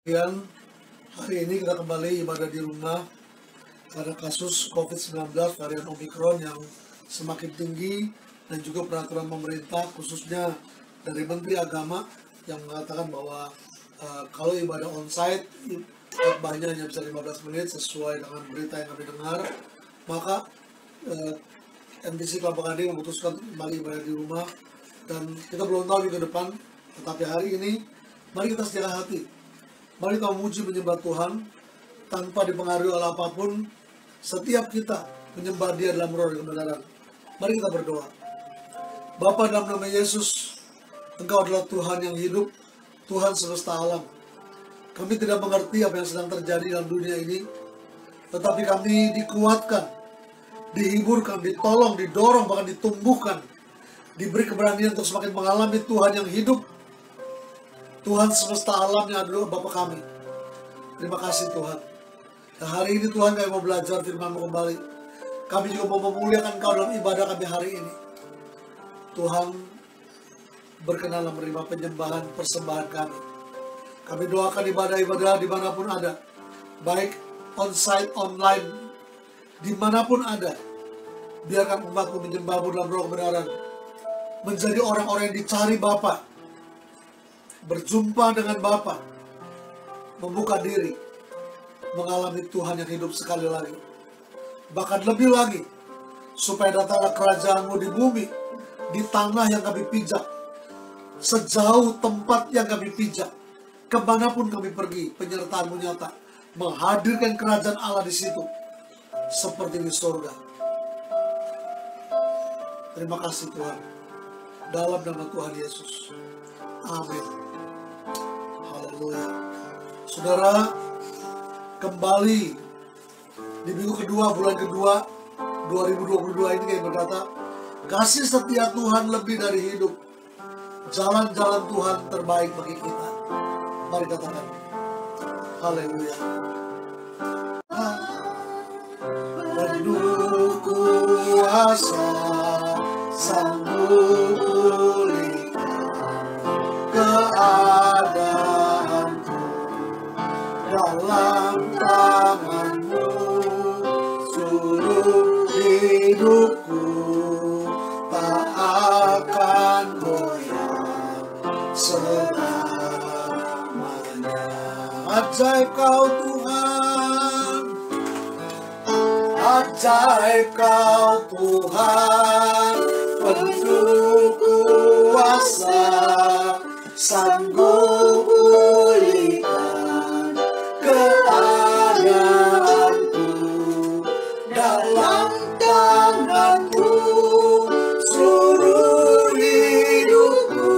Dan hari ini kita kembali ibadah di rumah karena kasus COVID-19 varian Omicron yang semakin tinggi dan juga peraturan pemerintah khususnya dari Menteri Agama yang mengatakan bahwa kalau ibadah onsite khotbahnya hanya bisa 15 menit sesuai dengan berita yang kami dengar, maka MTC Kelapa Gading memutuskan kembali ibadah di rumah dan kita belum tahu minggu depan, tetapi hari ini mari kita sediakan hati. Mari kita memuji menyembah Tuhan tanpa dipengaruhi oleh apapun. Setiap kita menyembah Dia dalam roh dan kebenaran. Mari kita berdoa. Bapa, dalam nama Yesus, Engkau adalah Tuhan yang hidup, Tuhan semesta alam. Kami tidak mengerti apa yang sedang terjadi dalam dunia ini, tetapi kami dikuatkan, dihiburkan, ditolong, didorong, bahkan ditumbuhkan, diberi keberanian untuk semakin mengalami Tuhan yang hidup, Tuhan semesta alam yang adalah Bapa kami. Terima kasih Tuhan. Dan hari ini Tuhan kami mau belajar firman-Mu kembali. Kami juga mau memuliakan Engkau dalam ibadah kami hari ini. Tuhan berkenanlah menerima penyembahan persembahan kami. Kami doakan ibadah-ibadah dimanapun ada. Baik onsite, online, dimanapun ada. Biarkan umat-Mu menyembah-Mu dalam roh kebenaran. Menjadi orang-orang yang dicari Bapa, berjumpa dengan Bapa, membuka diri, mengalami Tuhan yang hidup sekali lagi. Bahkan lebih lagi, supaya datanglah kerajaan-Mu di bumi, di tanah yang kami pijak, sejauh tempat yang kami pijak, kemanapun kami pergi, penyertaan-Mu nyata, menghadirkan kerajaan Allah di situ, seperti di surga. Terima kasih Tuhan, dalam nama Tuhan Yesus. Amin. Haleluya. Saudara, kembali di minggu kedua, bulan kedua 2022 ini kami berkata, kasih setia Tuhan lebih dari hidup. Jalan-jalan Tuhan terbaik bagi kita. Mari katakan, haleluya. Penuh kuasa, sanggup pulihkan keadaanku, dalam tangan-Mu seluruh hidupku tak akan goyah selamanya. Ajaib Kau Tuhan, ajaib Kau Tuhan, penuh kuasa, sanggup pulihkan keadaanku, dalam tangan-Mu seluruh hidupku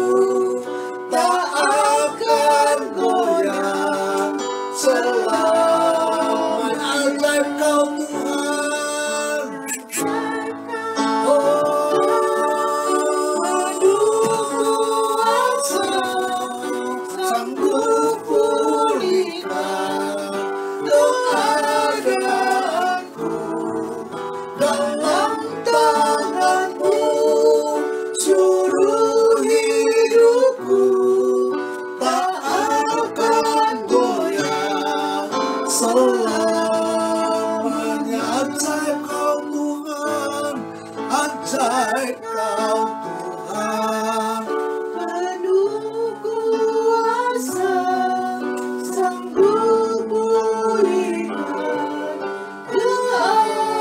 tak akan goyah selamanya. Ajaib Kau Tuhan, sanggup pulihkan keadaanku, dalam tangan-Mu seluruh hidupku tak akan goyah selamanya. Ajaib Kau Tuhan, ajaib Kau Tuhan, penuh kuasa, sanggup pulihkan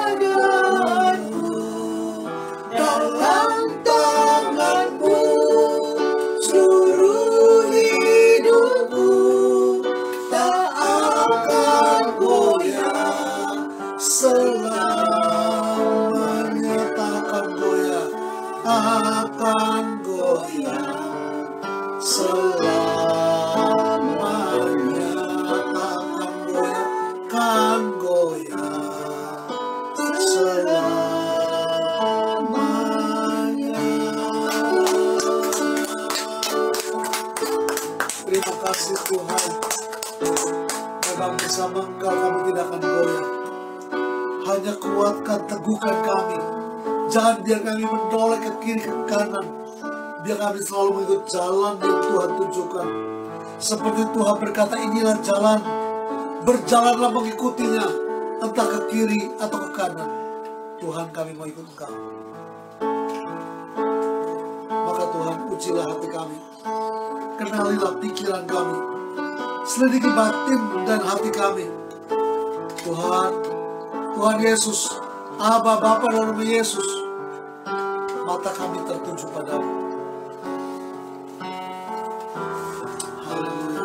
keadaanku, dalam tangan-Mu seluruh hidupku tak akan goyah selamanya. Tak akan goyah, akan goyah selamanya. Tak akan goyah, selamanya. Terima kasih Tuhan, memang bersama Engkau kami tidak akan goyah. Hanya kuatkan, teguhkan kami. Jangan biar kami menoleh ke kiri ke kanan. Biar kami selalu mengikut jalan yang Tuhan tunjukkan. Seperti Tuhan berkata, inilah jalan, berjalanlah mengikutinya, entah ke kiri atau ke kanan. Tuhan, kami mau ikut Engkau. Maka Tuhan, ujilah hati kami, kenalilah pikiran kami, selidiki batin dan hati kami. Tuhan, Tuhan Yesus, Aba Bapa dalam nama Yesus, mata kami tertuju padamu. Haleluya.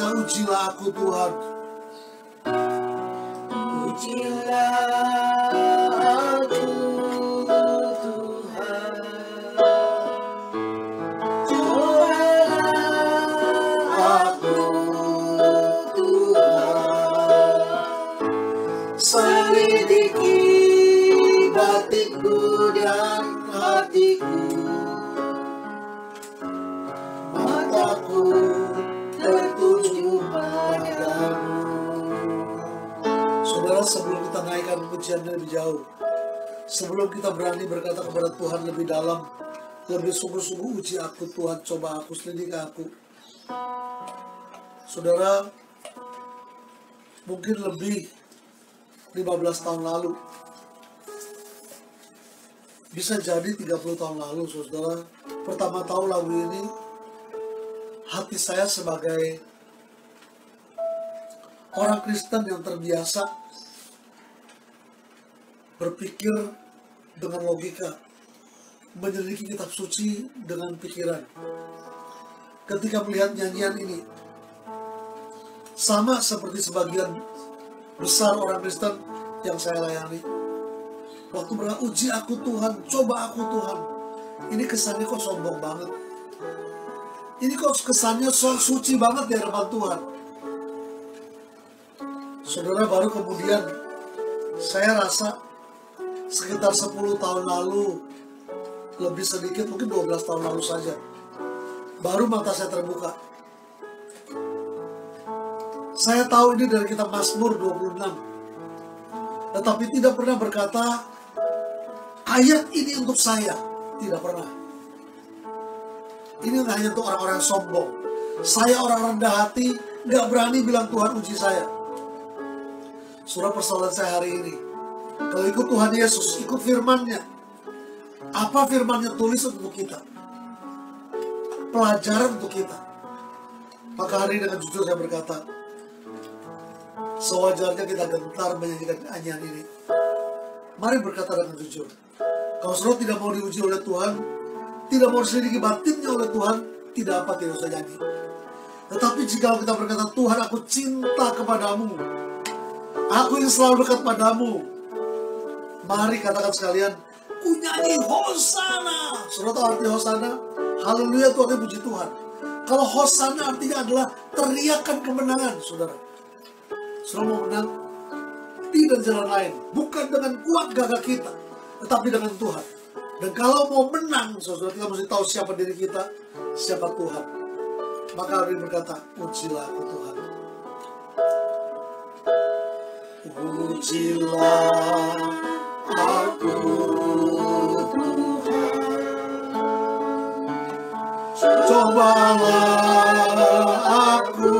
Ujilah aku Tuhan. Ujilah aku Tuhan. Cobalah aku Tuhan. Selidiki batinku dan hatiku. Mataku tertuju padamu. Saudara, sebelum kita naikkan pujian lebih jauh, sebelum kita berani berkata kepada Tuhan lebih dalam, lebih sungguh-sungguh, uji aku Tuhan, coba aku, selidiki aku. Saudara, mungkin lebih 15 tahun lalu, bisa jadi 30 tahun lalu, saudara, pertama tahu lagu ini, hati saya sebagai orang Kristen yang terbiasa berpikir dengan logika, menyelidiki kitab suci dengan pikiran. Ketika melihat nyanyian ini, sama seperti sebagian besar orang Kristen yang saya layani, waktu berkata, uji aku Tuhan, coba aku Tuhan, ini kesannya kok sombong banget. Ini kok kesannya so suci banget di hadapan Tuhan. Saudara, baru kemudian saya rasa sekitar 10 tahun lalu, lebih sedikit, mungkin 12 tahun lalu saja, baru mata saya terbuka. Saya tahu ini dari kitab Mazmur 26, tetapi tidak pernah berkata ayat ini untuk saya, tidak pernah. Ini hanya untuk orang-orang sombong. Saya orang rendah hati, gak berani bilang Tuhan uji saya. Surah persoalan saya hari ini, kalau ikut Tuhan Yesus, ikut firman-Nya. Apa firman-Nya tulis untuk kita? Pelajaran untuk kita. Maka hari ini dengan jujur saya berkata, sewajarnya kita gentar menyanyikan nyanyian ini. Mari berkata dengan jujur. Kalau saudara tidak mau diuji oleh Tuhan, tidak mau diselidiki batinnya oleh Tuhan, tidak apa, tidak usah nyanyi. Tetapi jika kita berkata, Tuhan, aku cinta kepadamu, aku ingin selalu dekat padamu, mari katakan sekalian, ku nyanyi Hosana. Saudara tahu arti Hosana? Haleluya, itu artinya puji Tuhan. Kalau Hosana artinya adalah teriakan kemenangan, saudara. Saudara mau menang? Tidak jalan lain, bukan dengan kuat gagah kita, tetapi dengan Tuhan. Dan kalau mau menang, saudara, kita mesti tahu siapa diri kita, siapa Tuhan. Maka Habib berkata, pujilah aku Tuhan. Pujilah aku Tuhan, cobalah aku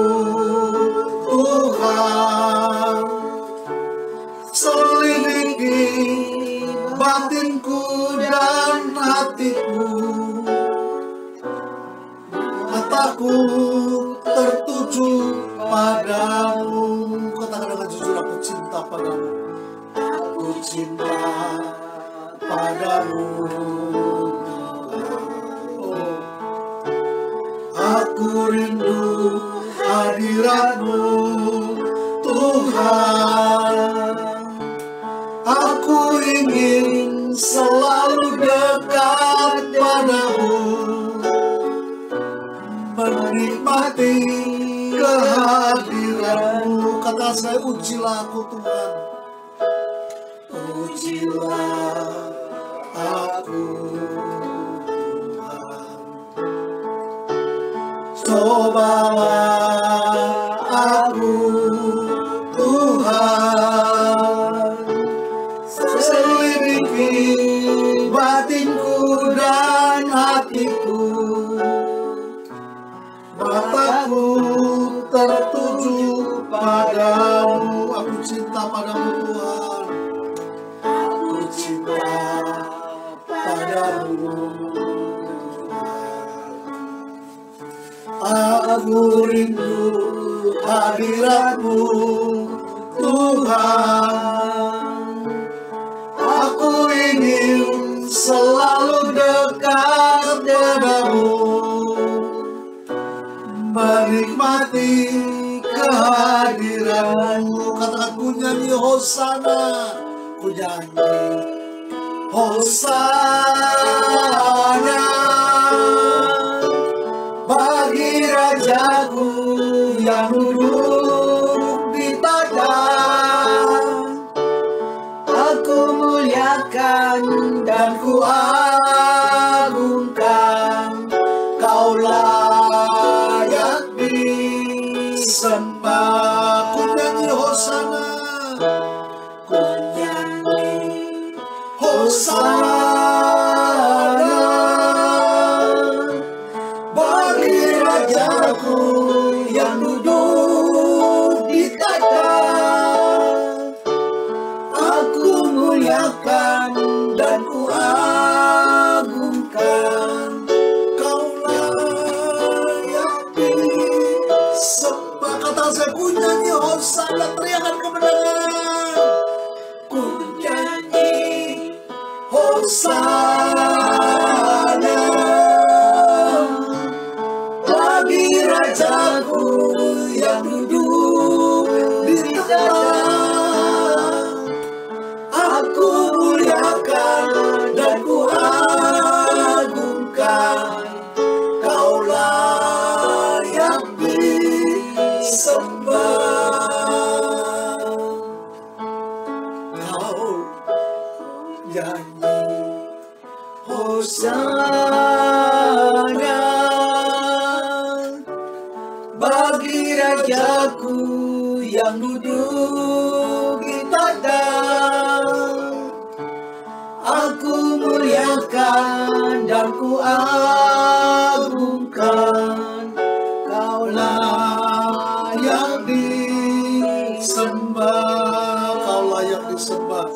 Tuhan, selidiki batinku dan hatiku, mataku tertuju padamu. Katakan dengan jujur, aku cinta padamu. Aku cinta padamu Tuhan. Oh, aku rindu hadirat-Mu Tuhan. Aku ingin selalu dekat padamu, menikmati kehadiran-Mu. Kata saya, ujilah aku Tuhan. Ujilah aku Tuhan, cobalah aku Tuhan, selidiki batinku dan hatiku, mataku tertuju padamu. Aku cinta padamu Tuhan. Aku cinta padamu Tuhan. Aku rindu hadirat-Mu Tuhan. Aku ingin selalu dekat padamu, menikmati kehadiran-Mu. Katakan, ku nyanyi hosana, ku nyanyi hosana bagi Rajaku yang duduk di padang. Aku muliakan dan ku agungkan, Kau layak disembah. Ku nyanyi hosana, ku nyanyi hosana bagi Rajaku yang duduk di tajam. Aku muliakan dan ku agungkan, Kau layak disembah. Kata saya, ku nyanyi hosana, teriakan kemenangan. Ku nyanyi hosana bagi Rajaku yang duduk di tajam. Aku muliakan dan ku agungkan, Kau layak disembah. Kau nyanyi hosana bagi Rajaku yang duduk di padang. Aku muliakan dan ku agungkan, Kau layak disembah. Kau layak disembah.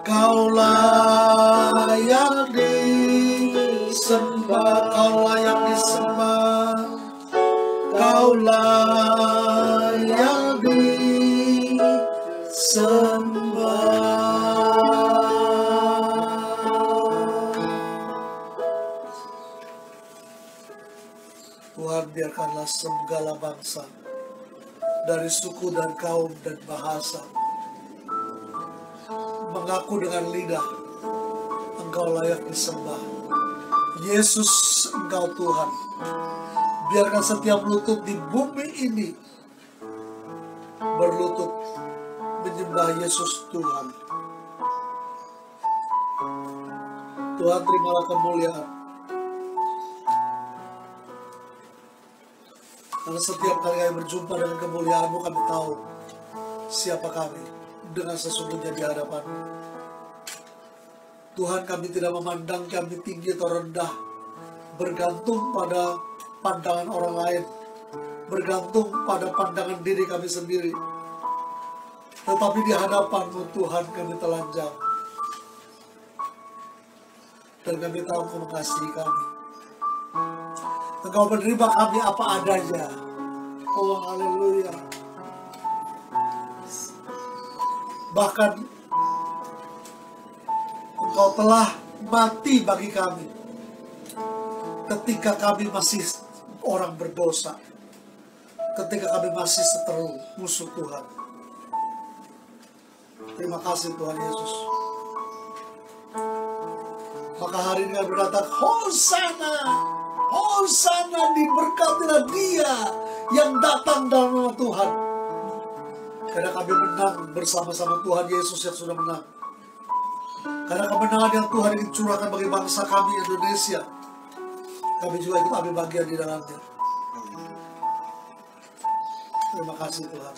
Kau layak disembah. Kau layak disembah. Kau layak disembah. Tuhan, biarkanlah segala bangsa, dari suku dan kaum dan bahasa, mengaku dengan lidah, Engkau layak disembah. Yesus, Engkau Tuhan. Biarkan setiap lutut di bumi ini berlutut menyembah Yesus Tuhan. Tuhan, terimalah kemuliaan. Karena setiap kali kami berjumpa dengan kemuliaan-Mu, kami tahu siapa kami dengan sesungguhnya di hadapan-Mu. Tuhan, kami tidak memandang kami tinggi atau rendah, bergantung pada pandangan orang lain, bergantung pada pandangan diri kami sendiri. Tetapi di hadapan-Mu Tuhan, kami telanjang. Dan kami tahu Engkau mengasihi kami. Engkau menerima kami apa adanya. Oh, haleluya. Bahkan Engkau telah mati bagi kami ketika kami masih orang berdosa, ketika kami masih seteru musuh Tuhan. Terima kasih Tuhan Yesus. Maka hari ini kami berkata, Hosana, Hosana, diberkatilah dia yang datang dalam nama Tuhan. Karena kami menang bersama-sama Tuhan Yesus yang sudah menang. Karena kemenangan yang Tuhan ingin curahkan bagi bangsa kami Indonesia, kami juga ikut ambil bagian di dalamnya. Terima kasih Tuhan.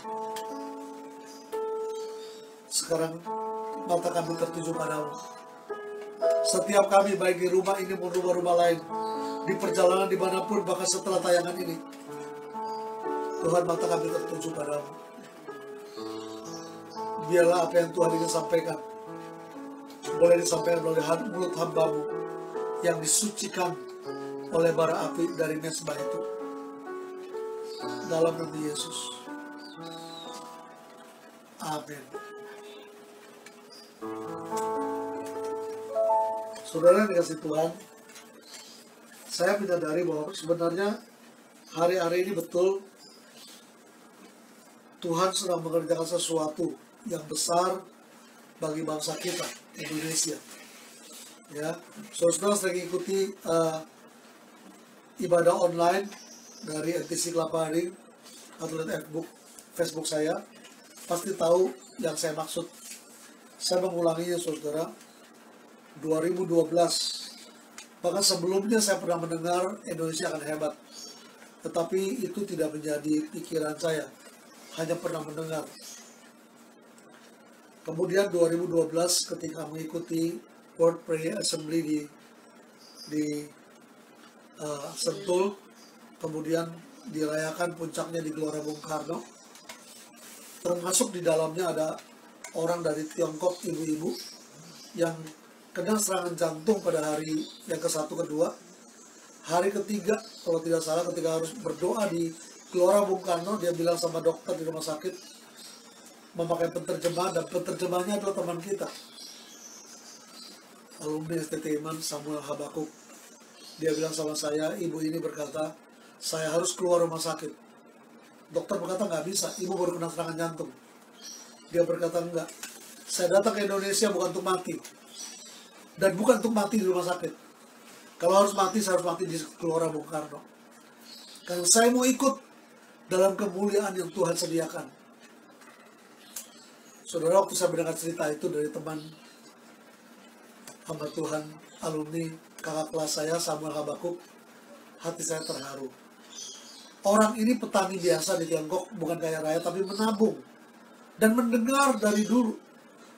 Sekarang mata kami tertuju padamu. Setiap kami, baik di rumah ini maupun rumah-rumah lain, di perjalanan dimanapun, bahkan setelah tayangan ini, Tuhan, mata kami tertuju padamu. Biarlah apa yang Tuhan ingin sampaikan boleh disampaikan melalui mulut hamba-Mu yang disucikan oleh bara api dari mezbah itu. Dalam nama Yesus. Amin. Saudara yang dikasihi Tuhan, saya menyadari bahwa sebenarnya hari-hari ini betul Tuhan sedang mengerjakan sesuatu yang besar bagi bangsa kita, Indonesia. Ya, saudara sering ikuti ibadah online dari NTC Kelapa Gading atau Facebook saya, pasti tahu yang saya maksud. Saya mengulanginya saudara. 2012, bahkan sebelumnya saya pernah mendengar Indonesia akan hebat, tetapi itu tidak menjadi pikiran saya, hanya pernah mendengar. Kemudian 2012 ketika mengikuti World Prayer Assembly di Sentul, kemudian dirayakan puncaknya di Gelora Bung Karno, termasuk di dalamnya ada orang dari Tiongkok, ibu-ibu yang kena serangan jantung pada hari yang ke-1, kedua. Hari ketiga, kalau tidak salah, ketika harus berdoa di Gelora Bung Karno, dia bilang sama dokter di rumah sakit, memakai penterjemah, dan penterjemahnya adalah teman kita, alumni STT Iman, Samuel Habakuk. Dia bilang sama saya, ibu ini berkata, saya harus keluar rumah sakit. Dokter berkata, nggak bisa, ibu baru kena serangan jantung. Dia berkata, enggak, saya datang ke Indonesia bukan untuk mati, dan bukan untuk mati di rumah sakit. Kalau harus mati, saya harus mati di Gelora Bung Karno. Karena saya mau ikut dalam kemuliaan yang Tuhan sediakan. Saudara, waktu saya mendengar cerita itu dari teman hamba Tuhan, alumni kakak kelas saya, Samuel Habakuk, hati saya terharu. Orang ini petani biasa di Tiongkok, bukan kaya raya, tapi menabung. Dan mendengar dari dulu.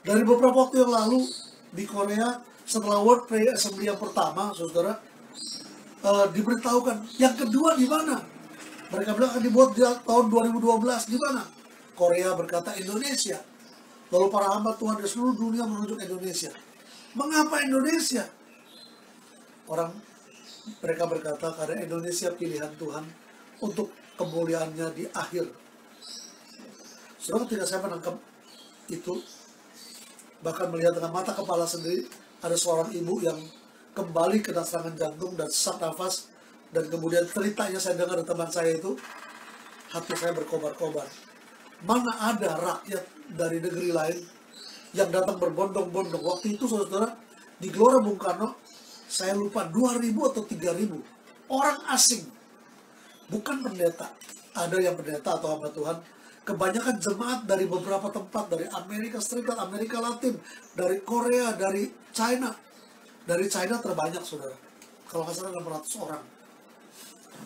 Dari beberapa waktu yang lalu, di Korea, setelah World Prayer Assembly yang pertama, saudara, diberitahukan, yang kedua di mana? Mereka bilang akan dibuat di tahun 2012, di mana? Korea berkata Indonesia. Lalu para hamba Tuhan dari seluruh dunia menunjuk Indonesia. Mengapa Indonesia? Mereka berkata karena Indonesia pilihan Tuhan untuk kemuliaannya di akhir. Saudara, ketika saya menangkap itu, bahkan melihat dengan mata kepala sendiri, ada seorang ibu yang kembali kena serangan jantung dan sesak nafas, dan kemudian ceritanya saya dengar dari teman saya itu, hati saya berkobar-kobar. Mana ada rakyat dari negeri lain yang datang berbondong-bondong. Waktu itu saudara, di Gelora Bung Karno, saya lupa 2.000 atau 3.000 orang asing, bukan pendeta. Ada yang pendeta atau hamba Tuhan. Kebanyakan jemaat dari beberapa tempat, dari Amerika Serikat, Amerika Latin, dari Korea, dari China. Dari China terbanyak, saudara. Kalau nggak salah 600 orang.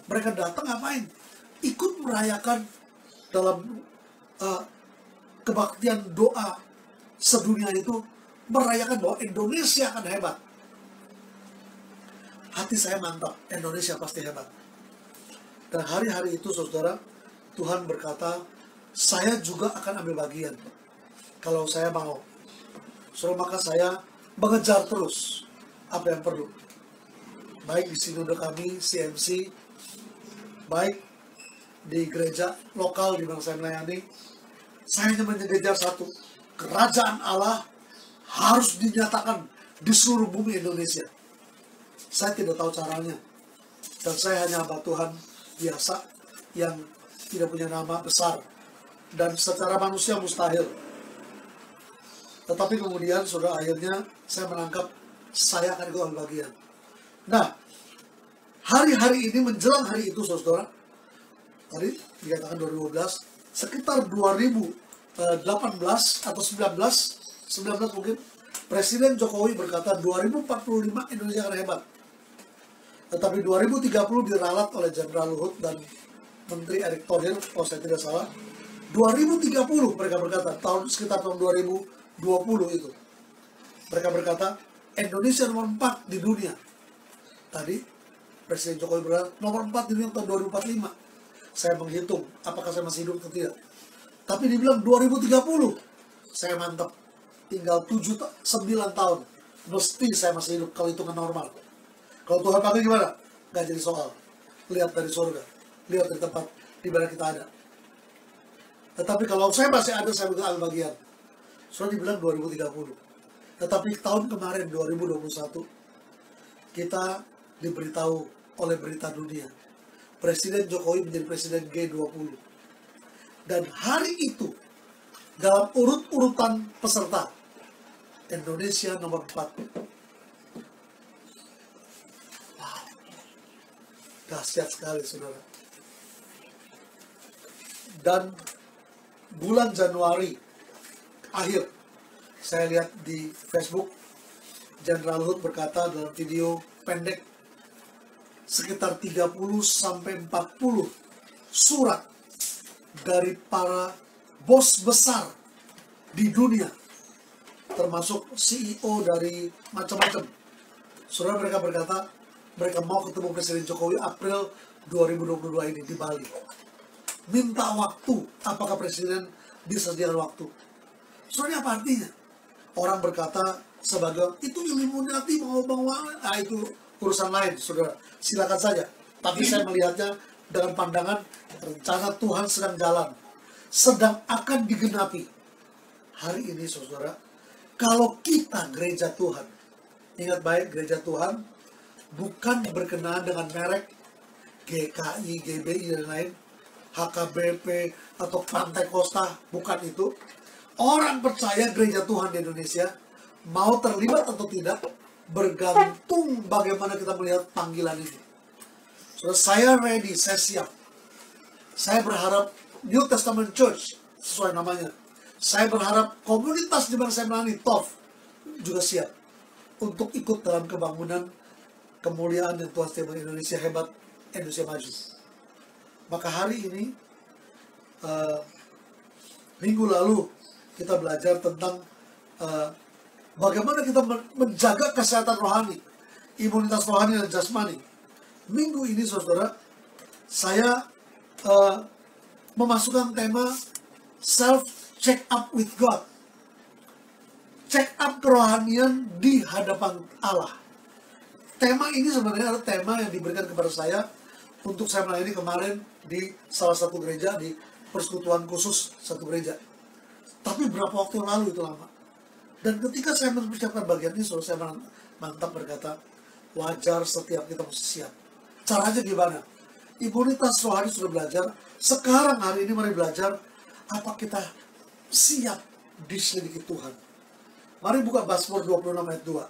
Mereka datang ngapain? ikut merayakan dalam kebaktian doa sedunia itu, merayakan bahwa Indonesia akan hebat. Hati saya mantap, Indonesia pasti hebat. Dan hari-hari itu saudara, Tuhan berkata, saya juga akan ambil bagian kalau saya mau. Maka saya mengejar terus apa yang perlu, baik di sinode kami CMC, baik di gereja lokal di mana saya melayani. Saya hanya mengejar satu, kerajaan Allah harus dinyatakan di seluruh bumi Indonesia. Saya tidak tahu caranya, dan saya hanya hamba Tuhan biasa yang tidak punya nama besar dan secara manusia mustahil. Tetapi kemudian saudara, akhirnya saya menangkap saya akan ikut ambil bagian. Nah, hari-hari ini menjelang hari itu saudara, tadi dikatakan 2012, sekitar 2018 atau 19 mungkin, Presiden Jokowi berkata 2045 Indonesia akan hebat. Tetapi 2030 diralat oleh Jenderal Luhut dan Menteri Erick Thohir, kalau saya tidak salah. 2030 mereka berkata, sekitar tahun 2020 itu. Mereka berkata, Indonesia nomor 4 di dunia. Tadi, Presiden Jokowi berkata, nomor 4 di dunia tahun 2045. Saya menghitung, apakah saya masih hidup atau tidak. Tapi dibilang 2030, saya mantap. Tinggal 9 tahun, mesti saya masih hidup kalau hitungan normal. Kalau Tuhan panggil gimana? Gak jadi soal. Lihat dari surga, lihat dari tempat di mana kita ada. Tetapi kalau saya masih ada, saya bisa ambil bagian. Sudah dibilang 2030. Tetapi tahun kemarin, 2021, kita diberitahu oleh berita dunia, Presiden Jokowi menjadi Presiden G20. Dan hari itu, dalam urut-urutan peserta, Indonesia nomor 4. Wow. Dahsyat sekali, saudara. Dan bulan Januari akhir, saya lihat di Facebook, Jenderal Luhut berkata dalam video pendek, sekitar 30-40 surat dari para bos besar di dunia, termasuk CEO dari macam-macam. Saudara, mereka berkata, mereka mau ketemu Presiden Jokowi April 2022 ini di Bali. Minta waktu, apakah Presiden disediakan waktu? Saudara, apa artinya? Orang berkata sebagai, itu Illuminati mau itu urusan lain, saudara. Silakan saja. Tapi saya melihatnya dengan pandangan rencana Tuhan sedang jalan, sedang akan digenapi. Hari ini, saudara, kalau kita gereja Tuhan, ingat baik, gereja Tuhan bukan berkenaan dengan merek GKI, GBI, dan lain, HKBP, atau Pantai Costa, bukan itu. Orang percaya gereja Tuhan di Indonesia, mau terlibat atau tidak, bergantung bagaimana kita melihat panggilan ini. So, saya ready, saya siap. Saya berharap New Testament Church, sesuai namanya. Saya berharap komunitas di mana saya melayani, TOF, juga siap untuk ikut dalam kebangunan kemuliaan yang Tuhan setiap Indonesia hebat, Indonesia maju. Maka hari ini, minggu lalu, kita belajar tentang bagaimana kita menjaga kesehatan rohani, imunitas rohani dan jasmani. Minggu ini, saudara, saya memasukkan tema self check up with God. Check up kerohanian di hadapan Allah. Tema ini sebenarnya adalah tema yang diberikan kepada saya untuk saya melayani kemarin di salah satu gereja, di persekutuan khusus satu gereja. Tapi berapa waktu lalu itu lama. Dan ketika saya mempersiapkan bagian ini, saya mantap berkata, wajar setiap kita mesti siap. Caranya gimana? Imunitas rohani sudah belajar. Sekarang hari ini mari belajar, apa kita siap diselidiki Tuhan. Mari buka Mazmur 26 ayat 2.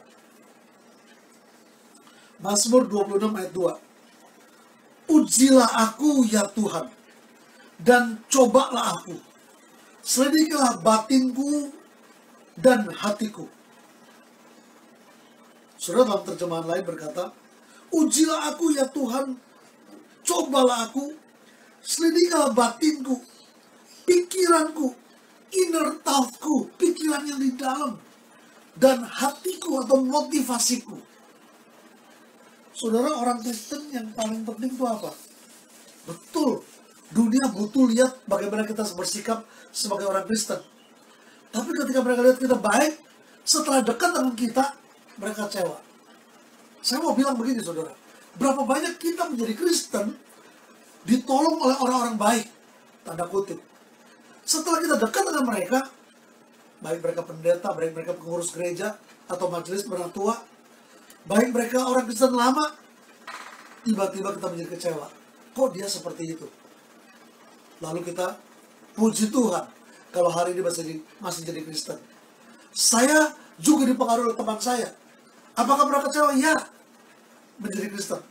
Mazmur 26 ayat 2. Ujilah aku ya Tuhan, dan cobalah aku. Selidikilah batinku dan hatiku. Saudara, dalam terjemahan lain berkata, ujilah aku ya Tuhan, cobalah aku, Selidikilah batinku, pikiranku, inner thoughtku, pikiran yang di dalam, dan hatiku atau motivasiku. Saudara, orang Kristen yang paling penting itu apa? Betul, dunia butuh lihat bagaimana kita bersikap sebagai orang Kristen. Tapi ketika mereka lihat kita baik, setelah dekat dengan kita, mereka kecewa. Saya mau bilang begini, saudara. Berapa banyak kita menjadi Kristen, ditolong oleh orang-orang baik, tanda kutip. Setelah kita dekat dengan mereka, baik mereka pendeta, baik mereka pengurus gereja, atau majelis orang tua, baik mereka orang Kristen lama, tiba-tiba kita menjadi kecewa. Kok dia seperti itu? Lalu kita puji Tuhan, kalau hari ini masih jadi Kristen. Saya juga dipengaruhi oleh teman saya. Apakah pernah kecewa? Ya, menjadi Kristen.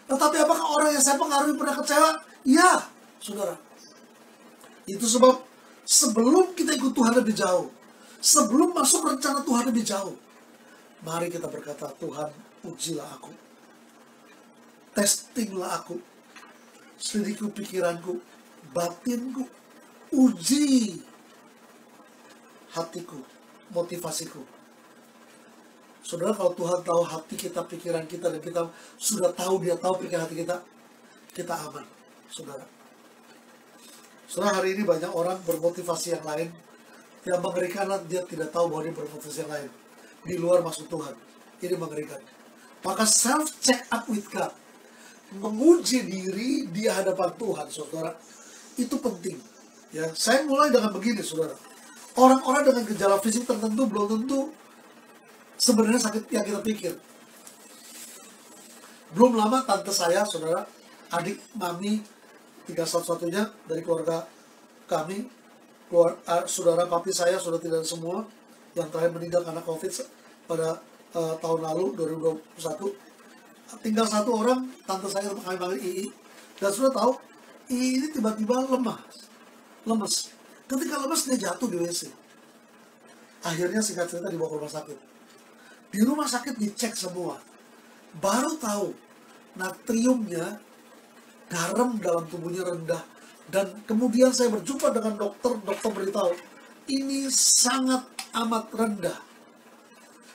Tetapi apakah orang yang saya pengaruhi pernah kecewa? Ya, saudara. Itu sebab sebelum kita ikut Tuhan lebih jauh, sebelum masuk rencana Tuhan lebih jauh, mari kita berkata, Tuhan, ujilah aku. Testinglah aku. Selidiki pikiranku, batinku. Uji hatiku, motivasiku. Saudara, kalau Tuhan tahu hati kita, pikiran kita, dan kita sudah tahu, dia tahu pikiran hati kita aman, saudara. Saudara, hari ini banyak orang bermotivasi yang lain. Yang mengerikan, dia tidak tahu bahwa dia bermotivasi yang lain di luar maksud Tuhan. Ini mengerikan. Maka self check up with God, menguji diri di hadapan Tuhan, saudara, itu penting. Ya, saya mulai dengan begini, saudara. Orang-orang dengan gejala fisik tertentu belum tentu sebenarnya sakit yang kita pikir. Belum lama tante saya, saudara, adik mami, tinggal satu-satunya dari keluarga kami, saudara papi saya sudah tidak semua, yang terakhir meninggal karena COVID pada tahun lalu 2021. Tinggal satu orang, tante saya kami panggil Ii, dan sudah tahu Ii ini tiba-tiba lemes. Ketika lemes dia jatuh di WC. Akhirnya singkat cerita dibawa ke rumah sakit. Di rumah sakit dicek semua. Baru tahu natriumnya, garam dalam tubuhnya rendah. Dan kemudian saya berjumpa dengan dokter beritahu, ini sangat amat rendah.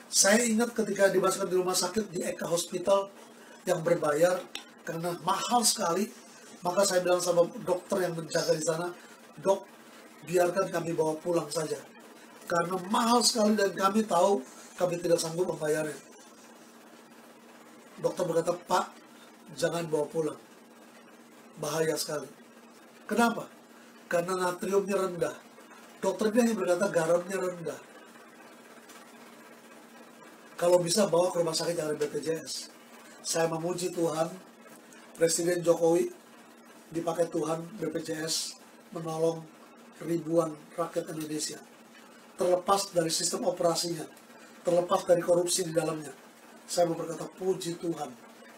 Saya ingat ketika dimasukkan di rumah sakit di Eka Hospital yang berbayar, karena mahal sekali, maka saya bilang sama dokter yang menjaga di sana, Dok, biarkan kami bawa pulang saja. Karena mahal sekali dan kami tahu kami tidak sanggup membayarnya. Dokter berkata, Pak, jangan bawa pulang. Bahaya sekali. Kenapa? Karena natriumnya rendah. Dokternya hanya berkata garamnya rendah. Kalau bisa bawa ke rumah sakit yang ada BPJS. Saya memuji Tuhan, Presiden Jokowi dipakai Tuhan, BPJS menolong ribuan rakyat Indonesia. Terlepas dari sistem operasinya, terlepas dari korupsi di dalamnya. Saya mau berkata, puji Tuhan,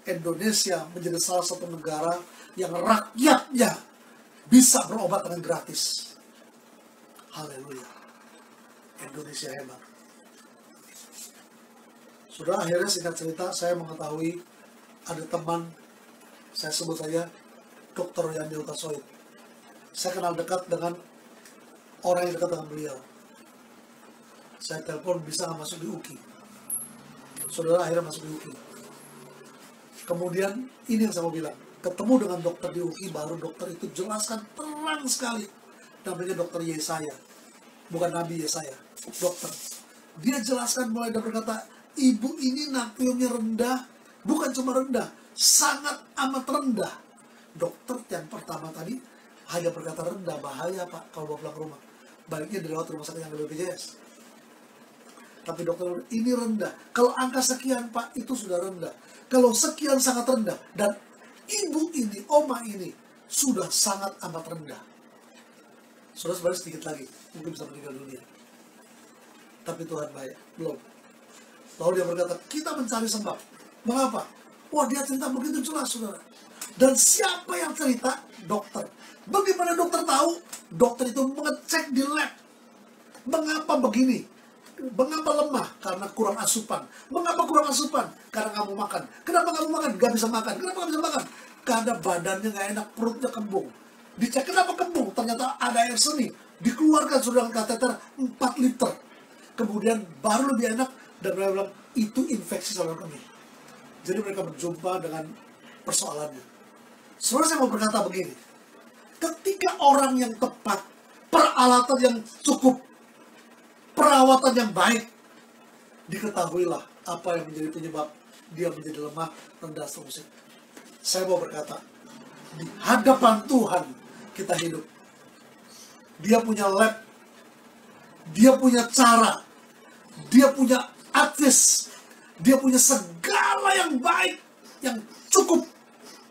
Indonesia menjadi salah satu negara yang rakyatnya bisa berobat dengan gratis. Haleluya. Indonesia hebat. Sudah akhirnya singkat cerita, saya mengetahui ada teman, saya sebut saja Dr. Yandi Utasoid. Saya kenal dekat dengan orang yang dekat dengan beliau. Saya telepon, bisa nggak masuk di UKI? Saudara akhirnya masuk di UKI. Kemudian ini yang saya mau bilang, ketemu dengan dokter di UKI, baru dokter itu jelaskan terang sekali. Namanya Dokter Yesaya, bukan Nabi Yesaya, dokter. Dia jelaskan mulai dari berkata, ibu ini natriumnya rendah, bukan cuma rendah, sangat amat rendah. Dokter yang pertama tadi hanya berkata rendah, bahaya Pak kalau bawa pulang ke rumah. Baiknya dirawat rumah sakit yang BPJS. Tapi dokter, ini rendah. Kalau angka sekian Pak, itu sudah rendah. Kalau sekian sangat rendah. Dan ibu ini, oma ini, sudah sangat amat rendah. Sudah sebenarnya sedikit lagi, mungkin bisa meninggal dunia. Tapi Tuhan baik, belum. Lalu dia berkata, kita mencari sebab. Mengapa? Wah, dia cerita begitu jelas, saudara. Dan siapa yang cerita? Dokter. Bagaimana dokter tahu? Dokter itu mengecek di lab. Mengapa begini? Mengapa lemah? Karena kurang asupan. Mengapa kurang asupan? Karena nggak mau makan. Kenapa nggak mau makan? Nggak bisa makan. Kenapa nggak bisa makan? Karena badannya nggak enak, perutnya kembung. Dicek kenapa kembung, ternyata ada air seni. Dikeluarkan sudah dengan kateter 4 liter. Kemudian baru lebih enak, dan mereka bilang, itu infeksi saluran kemih. Jadi mereka berjumpa dengan persoalannya. Sebenarnya saya mau berkata begini, ketika orang yang tepat, peralatan yang cukup, perawatan yang baik, diketahuilah apa yang menjadi penyebab dia menjadi lemah, rendah, seterusnya. Saya mau berkata, di hadapan Tuhan kita hidup. Dia punya lab, dia punya cara, dia punya advice, dia punya segala yang baik, yang cukup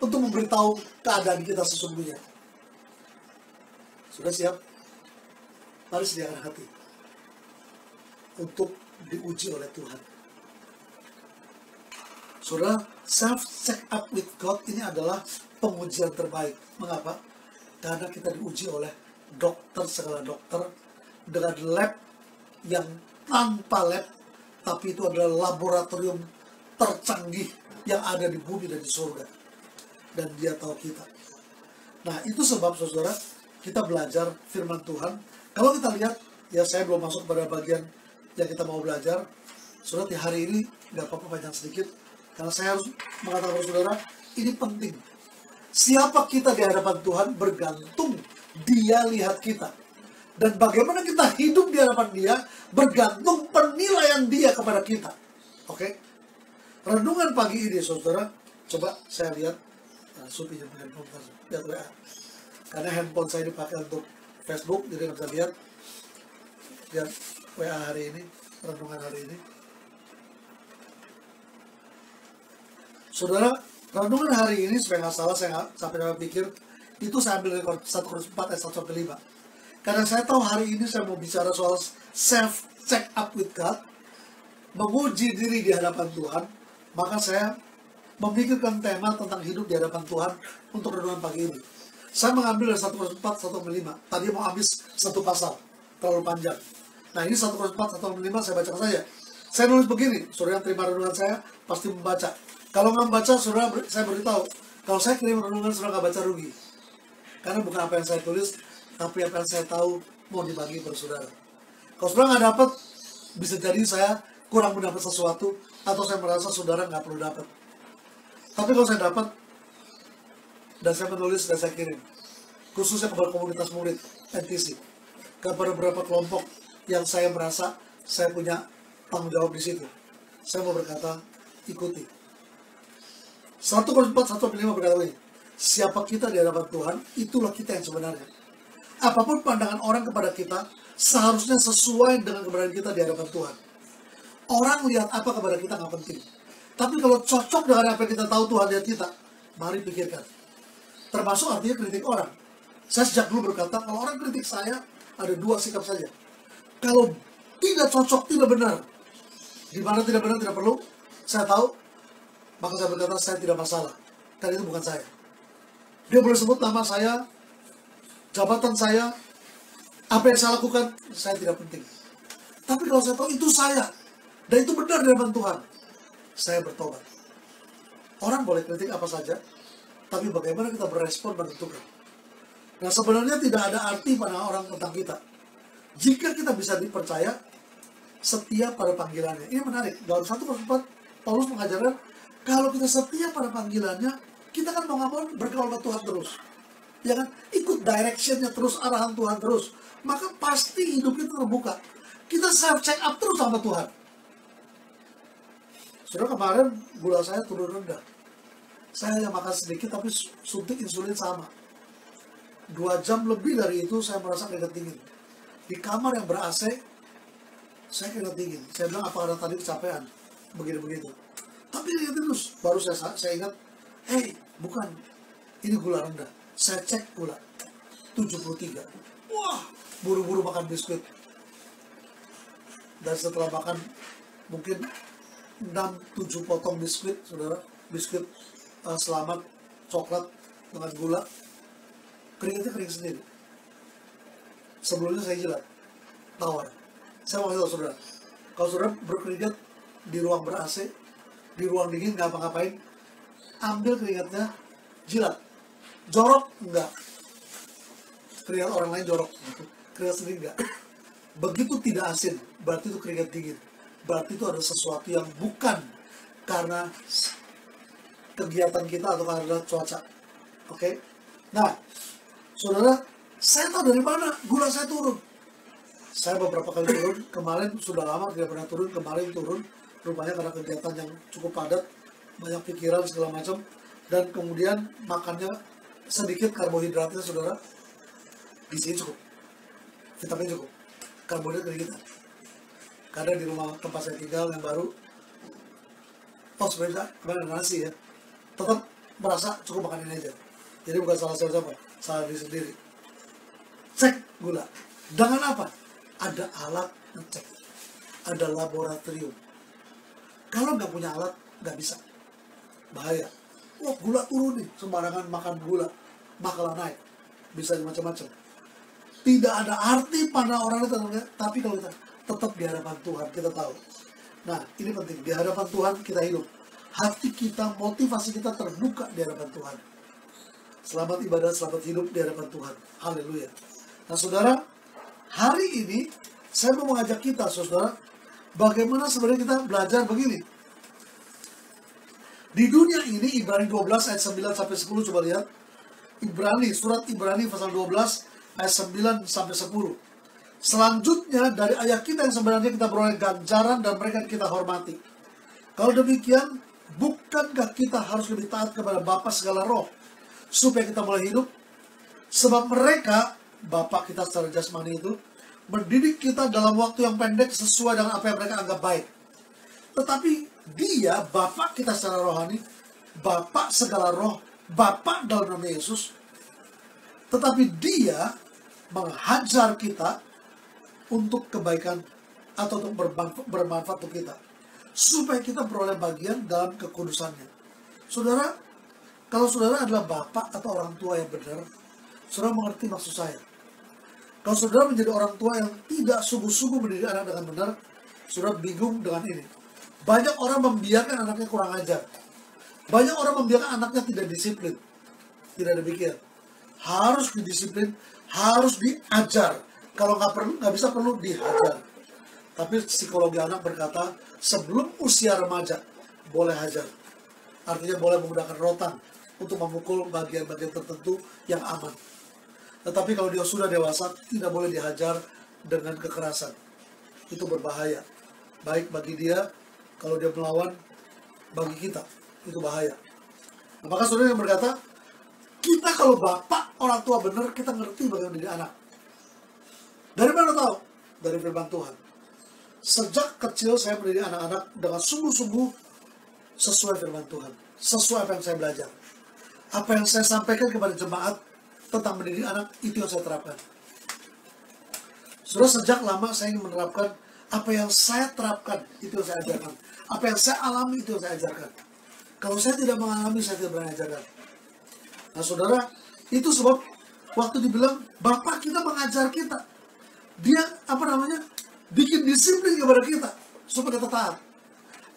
untuk memberitahu keadaan kita sesungguhnya. Sudah siap? Mari sediakan hati untuk diuji oleh Tuhan. Saudara, self-check up with God ini adalah pengujian terbaik. Mengapa? Karena kita diuji oleh dokter, segala dokter, dengan lab yang tanpa lab, tapi itu adalah laboratorium tercanggih yang ada di bumi dan di surga. Dan dia tahu kita. Nah, itu sebab saudara, kita belajar firman Tuhan. Kalau kita lihat, ya saya belum masuk pada bagian yang kita mau belajar. Saudara, di hari ini, nggak apa-apa panjang sedikit, karena saya harus mengatakan kepada saudara, ini penting. Siapa kita di hadapan Tuhan bergantung Dia lihat kita. Dan bagaimana kita hidup di hadapan Dia bergantung penilaian Dia kepada kita. Oke? Renungan pagi ini, saudara, coba saya lihat. Supi jam handphone, lihat WA. Karena handphone saya dipakai untuk Facebook, jadi nggak bisa lihat. Lihat WA hari ini, renungan hari ini. Saudara, renungan hari ini, supaya nggak salah, saya nggak sampai pikir, itu saya ambil dari 1 Korintus 4 ayat 1-5. Karena saya tahu hari ini saya mau bicara soal self-check up with God, menguji diri di hadapan Tuhan, maka saya memikirkan tema tentang hidup di hadapan Tuhan untuk renungan pagi ini. Saya mengambil dari 1 Korintus 4, 1-5. Tadi mau habis satu pasal, terlalu panjang. Nah, ini 1 Korintus 4, 1-5, saya bacakan saja. Saya nulis begini, saudara yang terima renungan saya pasti membaca. Kalau nggak membaca, saudara, saya beritahu, kalau saya kirim renungan, saudara nggak baca, rugi. Karena bukan apa yang saya tulis, tapi apa yang saya tahu mau dibagi kepada saudara. Kalau saudara nggak dapat, bisa jadi saya kurang mendapat sesuatu, atau saya merasa saudara nggak perlu dapat. Tapi kalau saya dapat, dan saya menulis dan saya kirim, khususnya kepada komunitas murid NTC, kepada beberapa kelompok yang saya merasa saya punya tanggung jawab di situ, saya mau berkata, ikuti. 1 Korintus 4, 1-5 berkata ini, siapa kita di hadapan Tuhan, itulah kita yang sebenarnya. Apapun pandangan orang kepada kita, seharusnya sesuai dengan kebenaran kita di hadapan Tuhan. Orang lihat apa kepada kita nggak penting. Tapi kalau cocok dengan apa yang kita tahu Tuhan lihat kita, mari pikirkan. Termasuk artinya kritik orang. Saya sejak dulu berkata, kalau orang kritik saya, ada 2 sikap saja. Kalau tidak cocok, tidak benar. Di mana tidak benar, tidak perlu, saya tahu, maka saya berkata, saya tidak masalah. Karena itu bukan saya. Dia boleh sebut nama saya, jabatan saya, apa yang saya lakukan, saya tidak penting. Tapi kalau saya tahu, itu saya. Dan itu benar di hadapan Tuhan, saya bertobat. Orang boleh kritik apa saja, tapi bagaimana kita berespon menentukan. Nah, sebenarnya tidak ada arti pada orang tentang kita. Jika kita bisa dipercaya, setia pada panggilannya. Ini menarik. Dalam 1 Korintus 4, Paulus mengajarkan, kalau kita setia pada panggilannya, kita kan mau nggak mau bergaul sama Tuhan terus. Ya kan? Ikut directionnya terus, arahan Tuhan terus. Maka pasti hidup kita terbuka. Kita self-check up terus sama Tuhan. Saudara, kemarin gula saya turun rendah. Saya hanya makan sedikit, tapi suntik insulin sama. 2 jam lebih dari itu, saya merasa keringat dingin. Di kamar yang ber-AC, saya keringat dingin. Saya bilang, apa karena tadi kecapean? Begitu-begitu. Tapi keringat terus. Baru saya ingat, bukan. Ini gula rendah. Saya cek gula. 73. Wah, buru-buru makan biskuit. Dan setelah makan, mungkin 6-7 potong biskuit, saudara. Biskuit selamat, coklat dengan gula. Keringatnya kering sendiri. Sebelumnya saya jilat, tawar. Saya mau tahu saudara, kalau saudara berkeringat di ruang ber-AC, di ruang dingin, nggak apa-ngapain, ambil keringatnya, jilat. Jorok? Enggak. keringat orang lain jorok, keringat sendiri enggak. Begitu tidak asin, berarti itu keringat dingin. Berarti itu ada sesuatu yang bukan karena kegiatan kita atau karena cuaca. Oke? Nah, saudara, saya tahu dari mana gula saya turun. Saya beberapa kali turun, kemarin sudah lama tidak pernah turun, kemarin turun. Rupanya karena kegiatan yang cukup padat, banyak pikiran segala macam, dan kemudian makannya sedikit karbohidratnya, saudara. Gizinya cukup, vitamin cukup, karbonhidrat dari kita. Karena di rumah tempat saya tinggal yang baru, sebenarnya kemarin ada nasi ya, tetap merasa cukup makan ini aja. Jadi bukan salah siapa, salah diri sendiri. Cek gula. Dengan apa? Ada alat ngecek, ada laboratorium. Kalau nggak punya alat, nggak bisa. Bahaya. Wah, gula turun nih, sembarangan makan gula, makalah naik. Bisa macam-macam. Tidak ada arti pada orang itu, tapi kalau kita tetap di hadapan Tuhan, kita tahu. Nah, ini penting. Di hadapan Tuhan kita hidup. Hati kita, motivasi kita terbuka di hadapan Tuhan. Selamat ibadah, selamat hidup di hadapan Tuhan. Haleluya. Nah, saudara, hari ini saya mau mengajak kita, saudara, bagaimana sebenarnya kita belajar begini. Di dunia ini, Ibrani 12 ayat 9 sampai 10, coba lihat. Surat Ibrani pasal 12 ayat 9 sampai 10. Selanjutnya dari ayat kita yang sebenarnya kita beroleh ganjaran dan mereka kita hormati. Kalau demikian, bukankah kita harus lebih taat kepada Bapa segala roh supaya kita mulai hidup? Sebab mereka, Bapa kita secara jasmani itu, mendidik kita dalam waktu yang pendek sesuai dengan apa yang mereka anggap baik. Tetapi Dia, Bapa kita secara rohani, Bapa segala roh, Bapa dalam nama Yesus, tetapi Dia menghajar kita untuk kebaikan atau untuk bermanfaat untuk kita, supaya kita beroleh bagian dalam kekudusannya. Saudara, kalau saudara adalah bapak atau orang tua yang benar, saudara mengerti maksud saya. Kalau saudara menjadi orang tua yang tidak sungguh-sungguh mendidik anak dengan benar, saudara bingung dengan ini. Banyak orang membiarkan anaknya kurang ajar. Banyak orang membiarkan anaknya tidak disiplin. Tidak demikian. Harus didisiplin, harus diajar. Kalau nggak bisa perlu dihajar. Tapi psikologi anak berkata, sebelum usia remaja, boleh hajar. Artinya boleh menggunakan rotan untuk memukul bagian-bagian tertentu yang aman. Tetapi kalau dia sudah dewasa, tidak boleh dihajar dengan kekerasan. Itu berbahaya. Baik bagi dia, kalau dia melawan, bagi kita, itu bahaya. Nah, maka saudara yang berkata, kita kalau bapak, orang tua benar, kita ngerti bagaimana mendidik anak. Dari mana tahu? Dari firman Tuhan. Sejak kecil saya mendidik anak-anak dengan sungguh-sungguh sesuai firman Tuhan. Sesuai apa yang saya belajar. Apa yang saya sampaikan kepada jemaat tentang mendidik anak, itu yang saya terapkan. Saudara, sejak lama saya ingin menerapkan apa yang saya terapkan, itu yang saya ajarkan. Apa yang saya alami, itu yang saya ajarkan. Kalau saya tidak mengalami, saya tidak berani ajarkan. Nah, saudara, itu sebab waktu dibilang, Bapak kita mengajar kita. Dia, bikin disiplin kepada kita, supaya kita taat.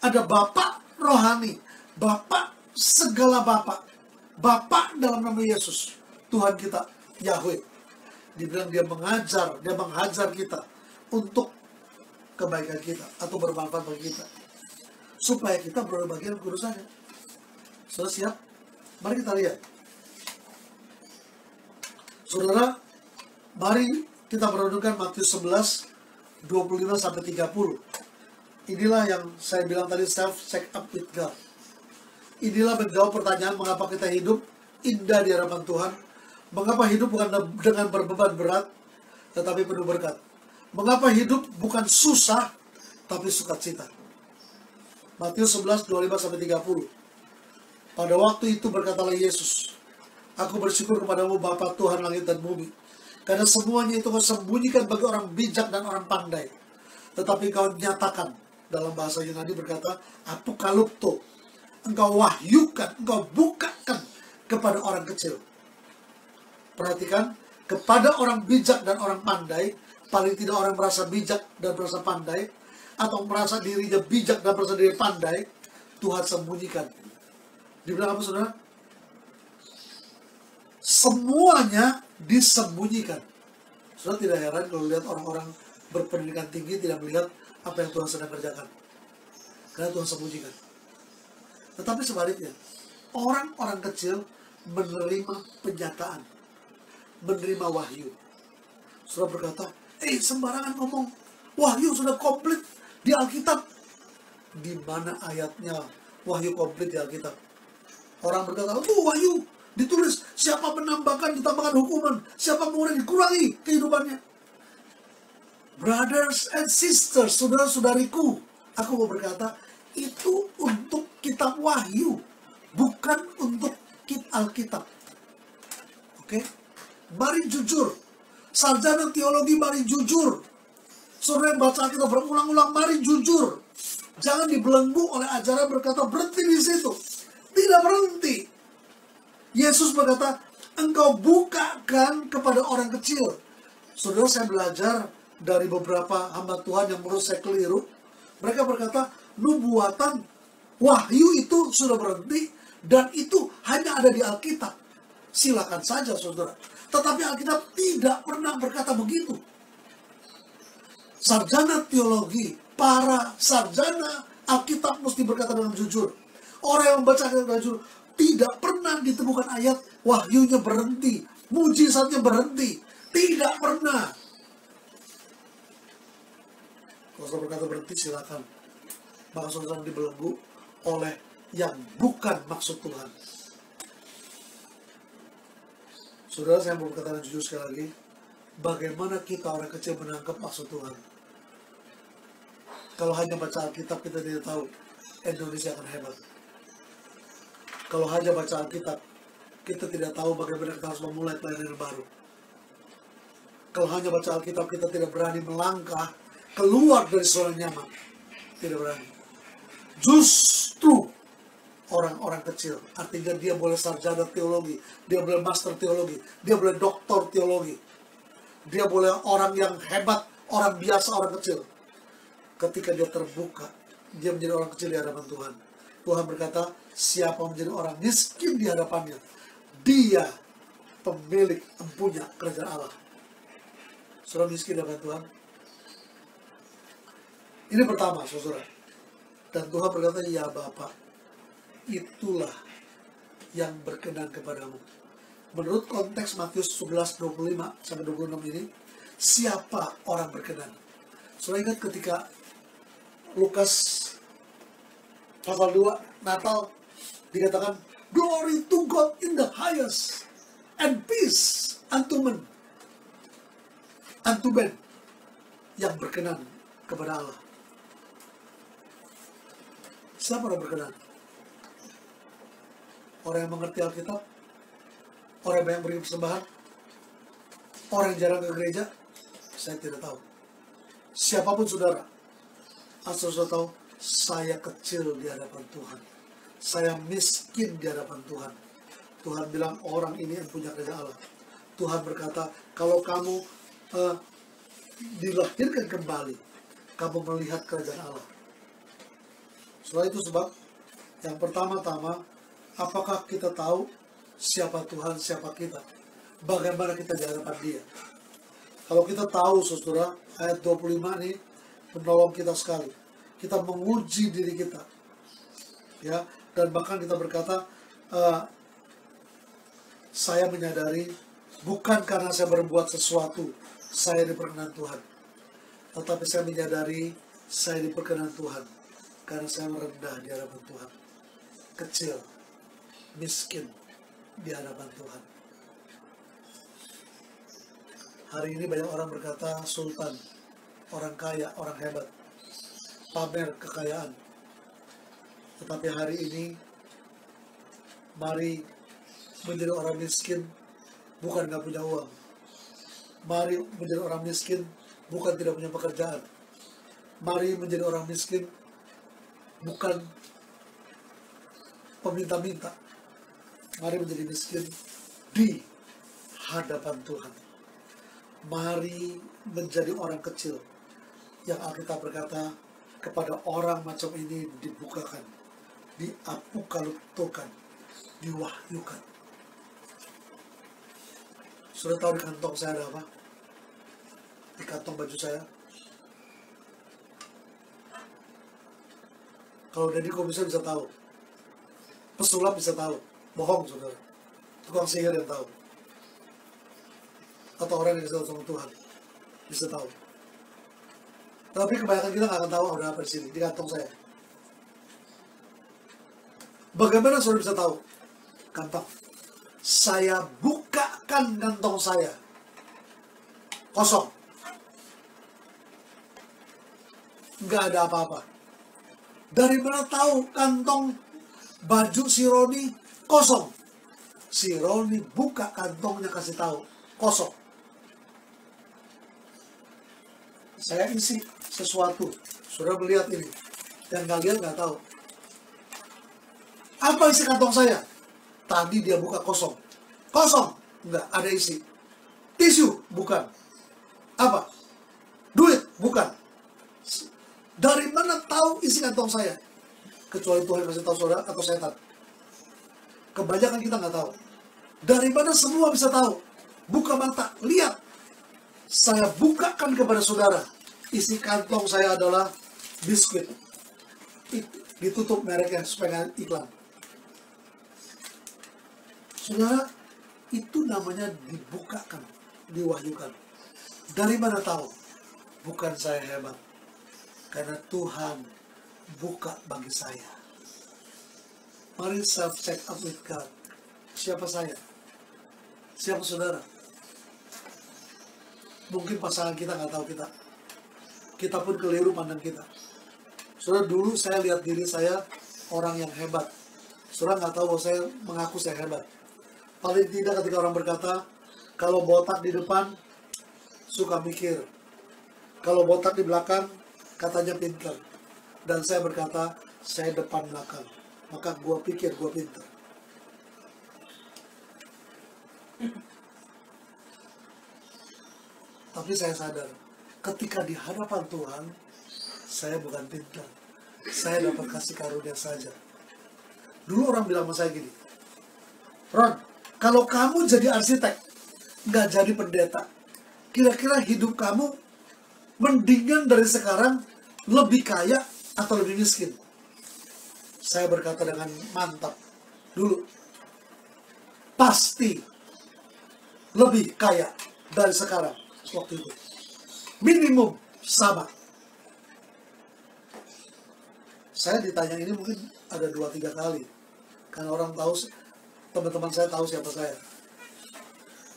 Ada Bapak rohani, Bapak segala Bapak. Bapak dalam nama Yesus, Tuhan kita, Yahweh. Dibilang dia menghajar kita untuk kebaikan kita, atau bermanfaat bagi kita. Supaya kita beroleh bagian kekudusannya. Sudah siap? Mari kita lihat. Saudara, mari kita merenungkan Matius 11, 25 sampai 30. Inilah yang saya bilang tadi, self check up with God. Inilah menjawab pertanyaan mengapa kita hidup indah di hadapan Tuhan. Mengapa hidup bukan dengan berbeban berat, tetapi penuh berkat. Mengapa hidup bukan susah, tapi sukacita. Matius 11, 25 sampai 30. Pada waktu itu berkatalah Yesus, Aku bersyukur kepadamu Bapa Tuhan langit dan bumi, karena semuanya itu kau sembunyikan bagi orang bijak dan orang pandai, tetapi kau nyatakan, dalam bahasa Yunani berkata, apokalupto, engkau wahyukan, engkau bukakan kepada orang kecil. Perhatikan, kepada orang bijak dan orang pandai, paling tidak orang merasa bijak dan merasa pandai, atau merasa dirinya bijak dan merasa dirinya pandai, Tuhan sembunyikan. Dibilang apa, saudara? Semuanya disembunyikan. Sudah tidak heran kalau lihat orang-orang berpendidikan tinggi tidak melihat apa yang Tuhan sedang kerjakan. Karena Tuhan sembunyikan. Tetapi sebaliknya, orang-orang kecil menerima penyataan, menerima wahyu. Sudah berkata, sembarangan ngomong, wahyu sudah komplit di Alkitab. Di mana ayatnya wahyu komplit di Alkitab? Orang berkata, wahyu ditulis, siapa menambahkan ditambahkan hukuman, siapa mengurangi dikurangi kehidupannya. Brothers and sisters, saudara-saudariku, aku mau berkata, itu untuk kitab wahyu, bukan untuk Alkitab. Oke? Mari jujur. Sarjana teologi, mari jujur. Saudara yang baca Alkitab berulang-ulang, mari jujur. Jangan dibelenggu oleh ajaran berkata berhenti di situ. Tidak berhenti. Yesus berkata, engkau bukakan kepada orang kecil. Saudara, saya belajar dari beberapa hamba Tuhan yang menurut saya keliru. Mereka berkata, nubuatan, wahyu itu sudah berhenti, dan itu hanya ada di Alkitab. Silakan saja, saudara. Tetapi Alkitab tidak pernah berkata begitu. Sarjana teologi, para sarjana Alkitab mesti berkata dengan jujur. Orang yang membaca Alkitab dengan jujur, tidak pernah ditemukan ayat wahyunya berhenti, mujizatnya berhenti. Tidak pernah. Kalau saudara berkata berhenti, silakan. Maka saudara dibelenggu oleh yang bukan maksud Tuhan. Saudara, saya mau berkata jujur sekali lagi. Bagaimana kita orang kecil menangkap maksud Tuhan? Kalau hanya baca Alkitab, kita tidak tahu Indonesia akan hebat. Kalau hanya baca Alkitab, kita tidak tahu bagaimana kita harus memulai pelayanan baru. Kalau hanya baca Alkitab, kita tidak berani melangkah keluar dari zona nyaman. Tidak berani. Justru orang-orang kecil, artinya dia boleh sarjana teologi, dia boleh master teologi, dia boleh doktor teologi, dia boleh orang yang hebat, orang biasa, orang kecil. Ketika dia terbuka, dia menjadi orang kecil di hadapan Tuhan. Tuhan berkata, siapa menjadi orang miskin di hadapannya, dia pemilik empunya kerajaan Allah. Saudara miskin di hadapan Tuhan. Ini pertama, saudara. Dan Tuhan berkata, ya Bapa, itulah yang berkenan kepadamu. Menurut konteks Matius 11:25-26 ini, siapa orang berkenan? Saudara ingat ketika Lukas pasal 2, Natal, dikatakan, glory to God in the highest, and peace unto men. Unto men, yang berkenan kepada Allah. Siapa orang berkenan? Orang yang mengerti Alkitab? Orang yang banyak beri persembahan? Orang yang jarang ke gereja? Saya tidak tahu. Siapapun saudara, asal saudara tahu, saya kecil di hadapan Tuhan. Saya miskin di hadapan Tuhan. Tuhan bilang orang ini yang punya kerajaan Allah. Tuhan berkata, kalau kamu dilahirkan kembali, kamu melihat kerajaan Allah. Setelah itu sebab, yang pertama-tama, apakah kita tahu siapa Tuhan, siapa kita? Bagaimana kita di hadapan Dia? Kalau kita tahu, saudara, ayat 25 ini menolong kita sekali. Kita menguji diri kita, ya, dan bahkan kita berkata, saya menyadari bukan karena saya berbuat sesuatu saya diperkenan Tuhan, tetapi saya menyadari saya diperkenan Tuhan karena saya merendah di hadapan Tuhan, kecil, miskin di hadapan Tuhan. Hari ini banyak orang berkata sultan, orang kaya, orang hebat, pamer kekayaan. Tetapi hari ini, mari menjadi orang miskin, bukan gak punya uang. Mari menjadi orang miskin, bukan tidak punya pekerjaan. Mari menjadi orang miskin, bukan peminta-minta. Mari menjadi miskin di hadapan Tuhan. Mari menjadi orang kecil yang Alkitab berkata, kepada orang macam ini dibukakan, diapokaliptokan, diwahyukan. Sudah tahu di kantong saya ada apa? Di kantong baju saya. Kalau Deddy Kobusier bisa tahu. Pesulap bisa tahu. Bohong, saudara. Tukang sihir yang tahu. Atau orang yang disebut sama Tuhan bisa tahu. Tapi kebanyakan kita nggak akan tahu ada apa di sini, di kantong saya. Bagaimana saudara bisa tahu? Gampang. Saya bukakan kantong saya. Kosong. Nggak ada apa-apa. Dari mana tahu kantong baju si Roni kosong? Si Roni buka kantongnya, kasih tahu. Kosong. Saya isi sesuatu. Saudara melihat ini. Dan kalian nggak tahu. Apa isi kantong saya? Tadi dia buka kosong. Kosong. Enggak, ada isi. Tisu? Bukan. Apa? Duit? Bukan. Dari mana tahu isi kantong saya? Kecuali Tuhan kasih tahu saudara atau setan. Kebanyakan kita nggak tahu. Dari mana semua bisa tahu? Buka mata, lihat. Saya bukakan kepada saudara. Isi kantong saya adalah biskuit. Ditutup mereknya supaya iklan. Saudara, itu namanya dibukakan, diwahyukan. Dari mana tahu? Bukan saya hebat. Karena Tuhan buka bagi saya. Mari self check up with God. Siapa saya? Siapa saudara? Mungkin pasangan kita nggak tahu kita. Kita pun keliru pandang kita. Saudara, dulu saya lihat diri saya orang yang hebat. Saudara nggak tahu bahwa saya mengaku saya hebat. Paling tidak ketika orang berkata, kalau botak di depan, suka mikir. Kalau botak di belakang, katanya pintar. Dan saya berkata, saya depan belakang. Maka gue pikir gue pintar. Tapi saya sadar, ketika di hadapan Tuhan, saya bukan pintar. Saya dapat kasih karunia saja. Dulu orang bilang sama saya gini, Ron, kalau kamu jadi arsitek, nggak jadi pendeta, kira-kira hidup kamu mendingan dari sekarang lebih kaya atau lebih miskin? Saya berkata dengan mantap, dulu, pasti lebih kaya dari sekarang waktu itu. Minimum sama. Saya ditanya ini mungkin ada 2-3 kali. Karena orang tahu, teman-teman saya tahu siapa saya.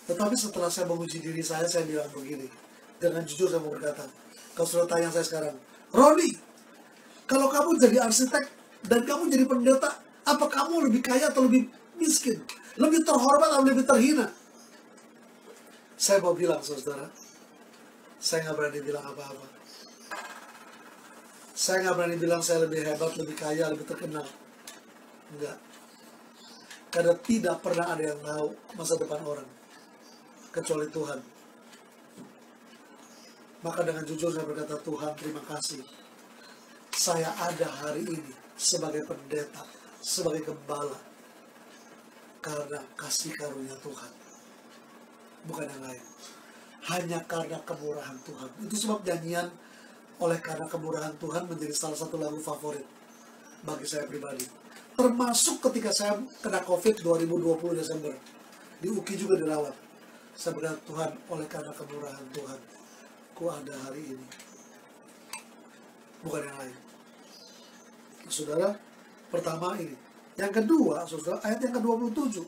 Tetapi setelah saya menguji diri saya bilang begini. Dengan jujur saya mau berkata, kalau sudah tanya saya sekarang, Roni, kalau kamu jadi arsitek dan kamu jadi pendeta, apa kamu lebih kaya atau lebih miskin? Lebih terhormat atau lebih terhina? Saya mau bilang, saudara, saya nggak berani bilang apa-apa. Saya nggak berani bilang saya lebih hebat, lebih kaya, lebih terkenal. Enggak. Karena tidak pernah ada yang tahu masa depan orang. Kecuali Tuhan. Maka dengan jujur saya berkata, Tuhan terima kasih. Saya ada hari ini sebagai pendeta, sebagai gembala. Karena kasih karunia Tuhan. Bukan yang lain. Hanya karena kemurahan Tuhan. Itu sebab nyanyian oleh karena kemurahan Tuhan menjadi salah satu lagu favorit bagi saya pribadi. Termasuk ketika saya kena COVID 2020 Desember. Di UKI juga dirawat. Saya berkata, Tuhan, oleh karena kemurahan Tuhan, ku ada hari ini. Bukan yang lain. Saudara, pertama ini. Yang kedua, saudara, ayat yang ke-27.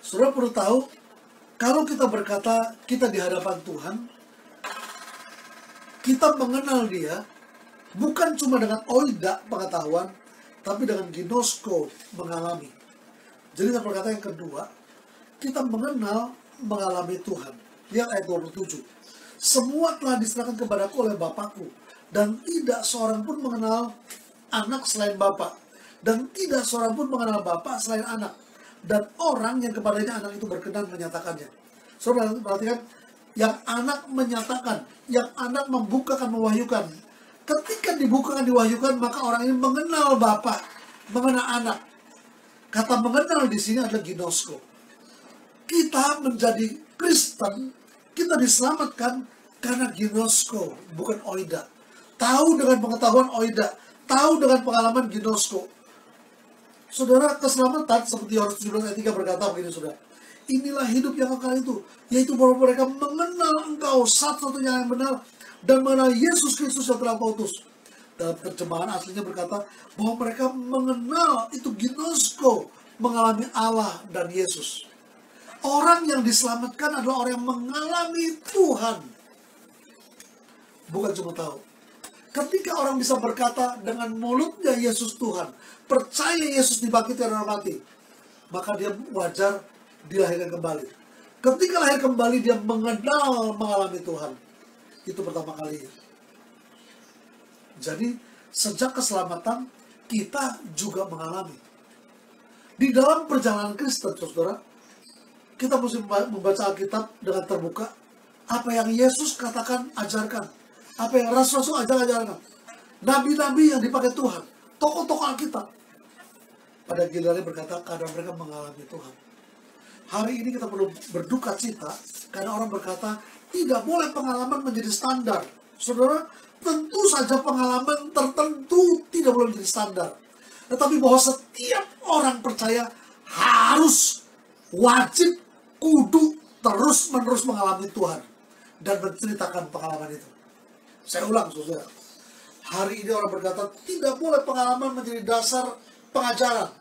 Saudara perlu tahu, kalau kita berkata kita di hadapan Tuhan, kita mengenal dia bukan cuma dengan oida pengetahuan, tapi dengan ginosko, mengalami. Jadi saya berkata yang kedua, kita mengenal, mengalami Tuhan. Lihat ayat 27. Semua telah diserahkan kepadaku oleh Bapakku, dan tidak seorang pun mengenal anak selain Bapa, dan tidak seorang pun mengenal Bapa selain anak, dan orang yang kepadanya anak itu berkenan menyatakannya. Saudara perhatikan, yang anak menyatakan, yang anak membukakan, mewahyukan. Ketika dibukakan, diwahyukan, maka orang ini mengenal Bapa, mengenal anak. Kata mengenal di sini adalah ginosko. Kita menjadi Kristen, kita diselamatkan karena ginosko, bukan oida. Tahu dengan pengetahuan oida, tahu dengan pengalaman ginosko. Saudara, keselamatan seperti Yohanes 17 ayat 3 berkata begini, saudara. Inilah hidup yang kekal itu, yaitu bahwa mereka mengenal Engkau satu-satunya yang benar dan mengenal Yesus Kristus yang telah Kau utus. Dalam terjemahan aslinya berkata bahwa mereka mengenal, itu ginosko, mengalami Allah dan Yesus. Orang yang diselamatkan adalah orang yang mengalami Tuhan, bukan cuma tahu. Ketika orang bisa berkata dengan mulutnya Yesus Tuhan, percaya Yesus dibangkitkan dari orang mati, maka dia wajar dilahirkan kembali. Ketika lahir kembali, dia mengalami Tuhan. Itu pertama kalinya. Jadi sejak keselamatan kita juga mengalami. Di dalam perjalanan Kristen, saudara, kita mesti membaca Alkitab dengan terbuka. Apa yang Yesus katakan, ajarkan. Apa yang Rasul-Rasul ajarkan. Nabi-nabi yang dipakai Tuhan, tokoh-tokoh Alkitab, pada gilirannya berkata karena mereka mengalami Tuhan. Hari ini kita perlu berduka cita karena orang berkata tidak boleh pengalaman menjadi standar. Saudara, tentu saja pengalaman tertentu tidak boleh menjadi standar. Tetapi bahwa setiap orang percaya harus, wajib, kudu terus-menerus mengalami Tuhan dan menceritakan pengalaman itu. Saya ulang, saudara. Hari ini orang berkata tidak boleh pengalaman menjadi dasar pengajaran.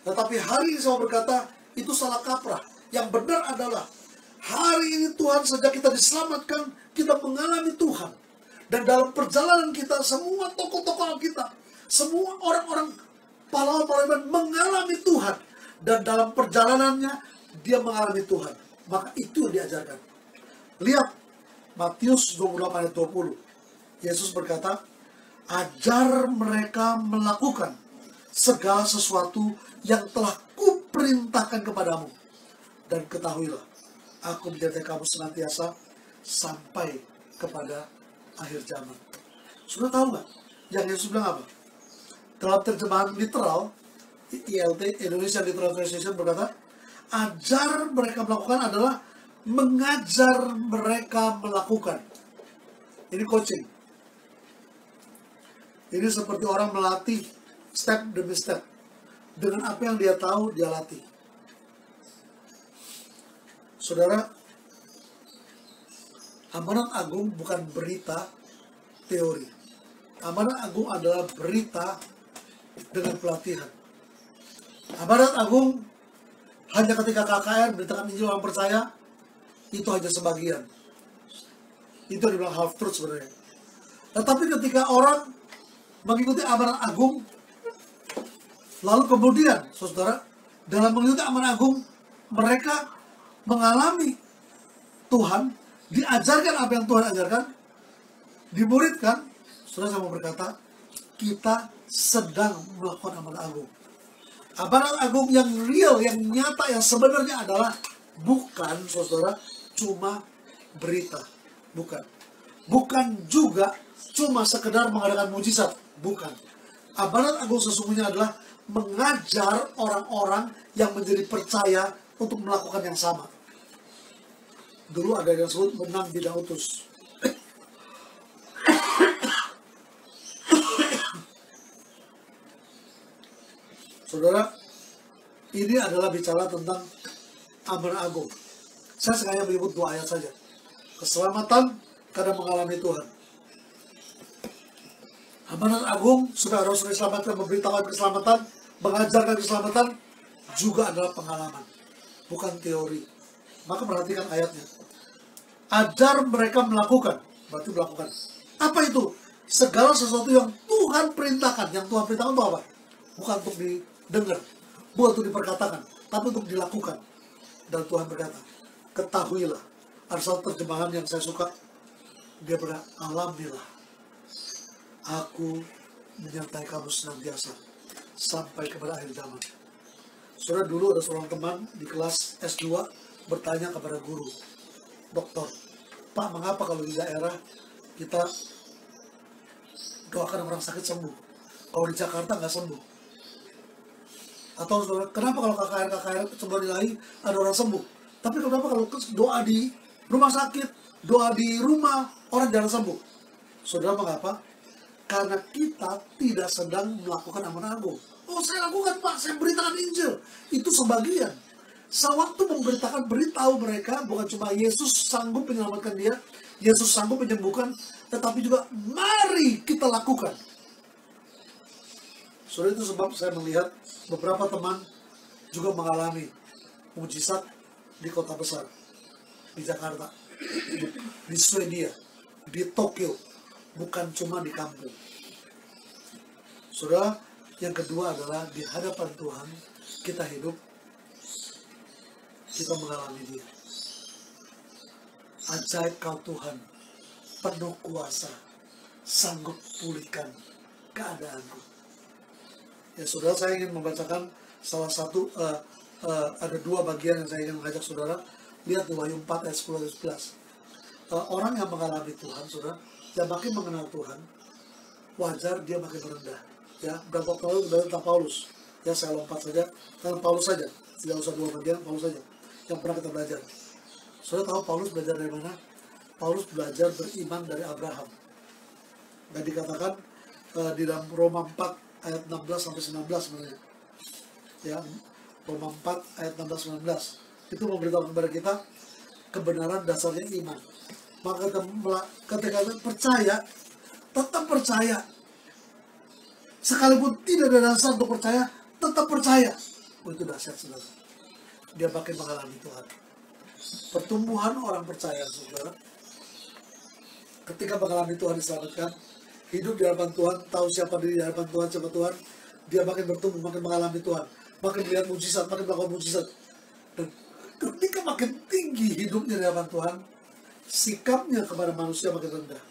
Tetapi hari ini saya berkata itu salah kaprah. Yang benar adalah hari ini Tuhan, sejak kita diselamatkan, kita mengalami Tuhan. Dan dalam perjalanan kita, semua tokoh-tokoh kita, semua orang-orang pahlawan-pahlawan mengalami Tuhan. Dan dalam perjalanannya, dia mengalami Tuhan. Maka itu yang diajarkan. Lihat Matius 28 ayat 20. Yesus berkata, ajar mereka melakukan segala sesuatu yang telah kuperintahkan kepadamu. Dan ketahuilah, aku menyertai kamu senantiasa sampai kepada akhir zaman. Sudah tahu nggak? Yang Yesus bilang apa? Dalam terjemahan literal, ILT, Indonesia Literal Translation berkata, ajar mereka melakukan adalah mengajar mereka melakukan. Ini coaching. Ini seperti orang melatih step demi step. Dengan apa yang dia tahu, dia latih. Saudara, amanat agung bukan berita teori. Amanat agung adalah berita dengan pelatihan. Amanat agung hanya ketika KKR beritakan Injil orang percaya, itu hanya sebagian. Itu dibilang half truth sebenarnya. Tetapi ketika orang mengikuti amanat agung, lalu kemudian, saudara, dalam mengikuti amanat agung, mereka mengalami Tuhan, diajarkan apa yang Tuhan ajarkan, dimuridkan. Saudara, saya mau berkata, kita sedang melakukan amanat agung. Amanat agung yang real, yang nyata, yang sebenarnya adalah bukan, saudara, cuma berita. Bukan. Bukan juga cuma sekedar mengadakan mujizat. Bukan. Amanat agung sesungguhnya adalah mengajar orang-orang yang menjadi percaya untuk melakukan yang sama. Dulu ada yang disebut menang bidang utus. Saudara, ini adalah bicara tentang amanat agung. Saya sengaja menyebut 2 ayat saja. Keselamatan karena mengalami Tuhan. Amanat agung, sudah harus diselamatkan, memberitakan keselamatan, mengajarkan keselamatan, juga adalah pengalaman, bukan teori. Maka perhatikan ayatnya. Ajar mereka melakukan, berarti melakukan. Apa itu? Segala sesuatu yang Tuhan perintahkan. Yang Tuhan perintahkan itu apa? Bukan untuk didengar, bukan untuk diperkatakan, tapi untuk dilakukan. Dan Tuhan berkata, ketahuilah. Ada satu terjemahan yang saya suka. Dia berkata, alamilah. Aku menyertai kamu senantiasa sampai kepada akhir zaman. Saudara, dulu ada seorang teman di kelas S2 bertanya kepada guru, dokter, Pak, mengapa kalau di daerah kita doakan orang sakit sembuh, kalau di Jakarta nggak sembuh? Atau saudara, kenapa kalau KKR sembuh di lain ada orang sembuh, Tapi kenapa kalau doa di rumah sakit, doa di rumah, orang jarang sembuh? Saudara, mengapa? Karena kita tidak sedang melakukan amanah agung. Oh, saya lakukan Pak, saya beritakan Injil. Itu sebagian. Sewaktu memberitakan, beritahu mereka bukan cuma Yesus sanggup menyelamatkan dia, Yesus sanggup menyembuhkan, tetapi juga mari kita lakukan. Saudara, itu sebab saya melihat beberapa teman juga mengalami mujizat di kota besar, di Jakarta, di Swedia, di Tokyo, bukan cuma di kampung. Saudara, yang kedua adalah di hadapan Tuhan kita hidup, kita mengalami dia. Ajaib Kau Tuhan, penuh kuasa, sanggup pulihkan keadaanku. Ya saudara, saya ingin membacakan salah satu, ada dua bagian yang saya ingin mengajak saudara. Lihat di Wahyu 4 ayat 10 dan 11. Orang yang mengalami Tuhan, saudara, yang makin mengenal Tuhan, wajar dia makin merendah. Ya, berapa kali tentang Paulus. Ya, saya lompat saja, tentang Paulus saja. Tidak usah dua bagian, Paulus saja. Yang pernah kita belajar. Saudara tahu Paulus belajar dari mana? Paulus belajar beriman dari Abraham. Dan dikatakan di dalam Roma 4 ayat 16 sampai 19 sebenarnya. Ya, Roma 4 ayat 16 19. Itu memberitahu kepada kita kebenaran dasarnya iman. Maka ketika kita percaya, tetap percaya. Sekalipun tidak ada dasar untuk percaya, tetap percaya. Oh, itu dahsyat, saudara. Dia makin mengalami Tuhan. Pertumbuhan orang percaya, saudara. Ketika mengalami Tuhan, diselamatkan, hidup di hadapan Tuhan, tahu siapa diri di hadapan Tuhan, siapa Tuhan, dia makin bertumbuh, makin mengalami Tuhan, makin melihat mujizat, makin melakukan mujizat. Dan ketika makin tinggi hidupnya di hadapan Tuhan, sikapnya kepada manusia makin rendah.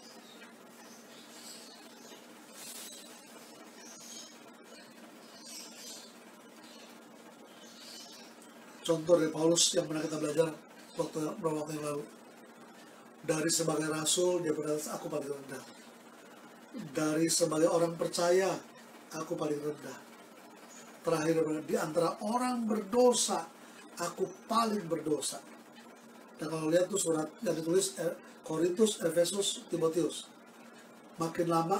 Contoh dari Paulus yang pernah kita belajar beberapa waktu yang lalu. Dari sebagai rasul, dia berkata, aku paling rendah. Dari sebagai orang percaya, aku paling rendah. Terakhir, di antara orang berdosa, aku paling berdosa. Dan kalau lihat tuh surat yang ditulis Korintus, Efesus, Timotius, makin lama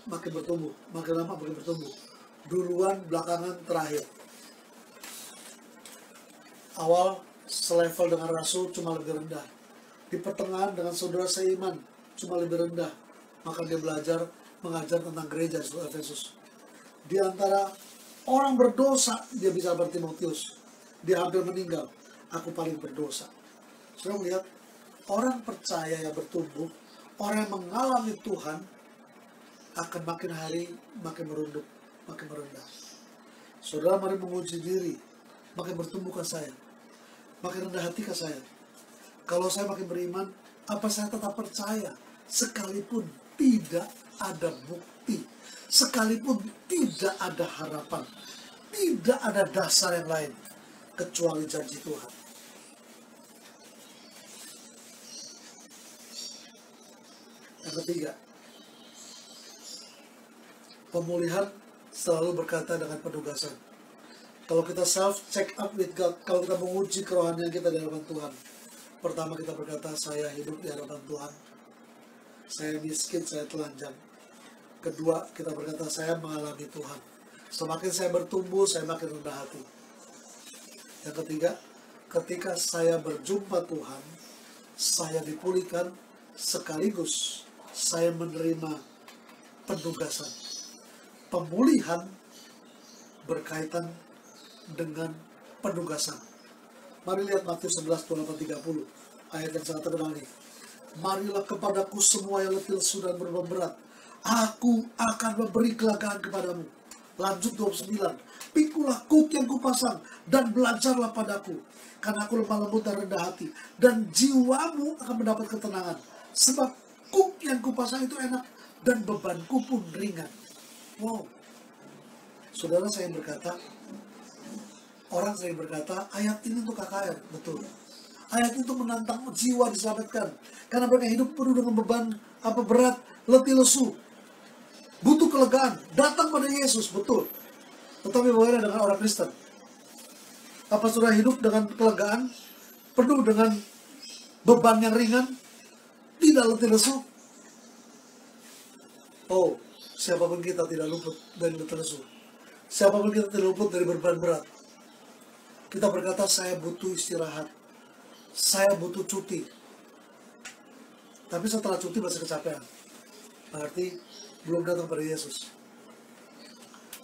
makin bertumbuh, makin lama makin bertumbuh. Duluan, belakangan, terakhir. Awal selevel dengan rasul cuma lebih rendah. Di pertengahan dengan saudara seiman cuma lebih rendah. Maka dia belajar mengajar tentang gereja di Efesus. Di antara orang berdosa, dia bisa berTimotius. Dia hampir meninggal. Aku paling berdosa. Saudara melihat orang percaya yang bertumbuh, orang yang mengalami Tuhan akan makin hari makin merunduk, makin merendah. Saudara, mari menguji diri, makin bertumbuhkah saya? Makin rendah hati saya. Kalau saya makin beriman, apa saya tetap percaya? Sekalipun tidak ada bukti, sekalipun tidak ada harapan, tidak ada dasar yang lain kecuali janji Tuhan. Yang ketiga, pemulihan selalu berkata dengan penugasan. Kalau kita self-check up with God, kalau kita menguji kerohanian kita di hadapan Tuhan, pertama kita berkata, saya hidup di hadapan Tuhan. Saya miskin, saya telanjang. Kedua, kita berkata, saya mengalami Tuhan. Semakin saya bertumbuh, saya makin rendah hati. Yang ketiga, ketika saya berjumpa Tuhan, saya dipulihkan, sekaligus saya menerima penugasan. Pemulihan berkaitan dengan penugasan. Mari lihat Matius 11, 28-30. Ayat yang sangat terkenal ini. Marilah kepadaku semua yang letih lesu dan beban berat. Aku akan memberi kelegaan kepadamu. Lanjut 29. Pikulah kuk yang kupasang dan belajarlah padaku. Karena aku lemah lembut dan rendah hati. Dan jiwamu akan mendapat ketenangan. Sebab kuk yang kupasang itu enak dan bebanku pun ringan. Wow. Saudara, saya berkata, orang sering berkata, ayat ini untuk KKR. Betul. Ayat itu menantang jiwa diselamatkan. Karena mereka hidup penuh dengan beban berat, letih lesu. Butuh kelegaan. Datang pada Yesus. Betul. Tetapi bagaimana dengan orang Kristen? Apa sudah hidup dengan kelegaan, penuh dengan beban yang ringan, tidak letih lesu. Oh, siapapun kita tidak luput dari letih lesu. Siapapun kita tidak luput dari beban berat. Kita berkata, saya butuh istirahat, saya butuh cuti. Tapi setelah cuti masih kecapean, berarti belum datang pada Yesus.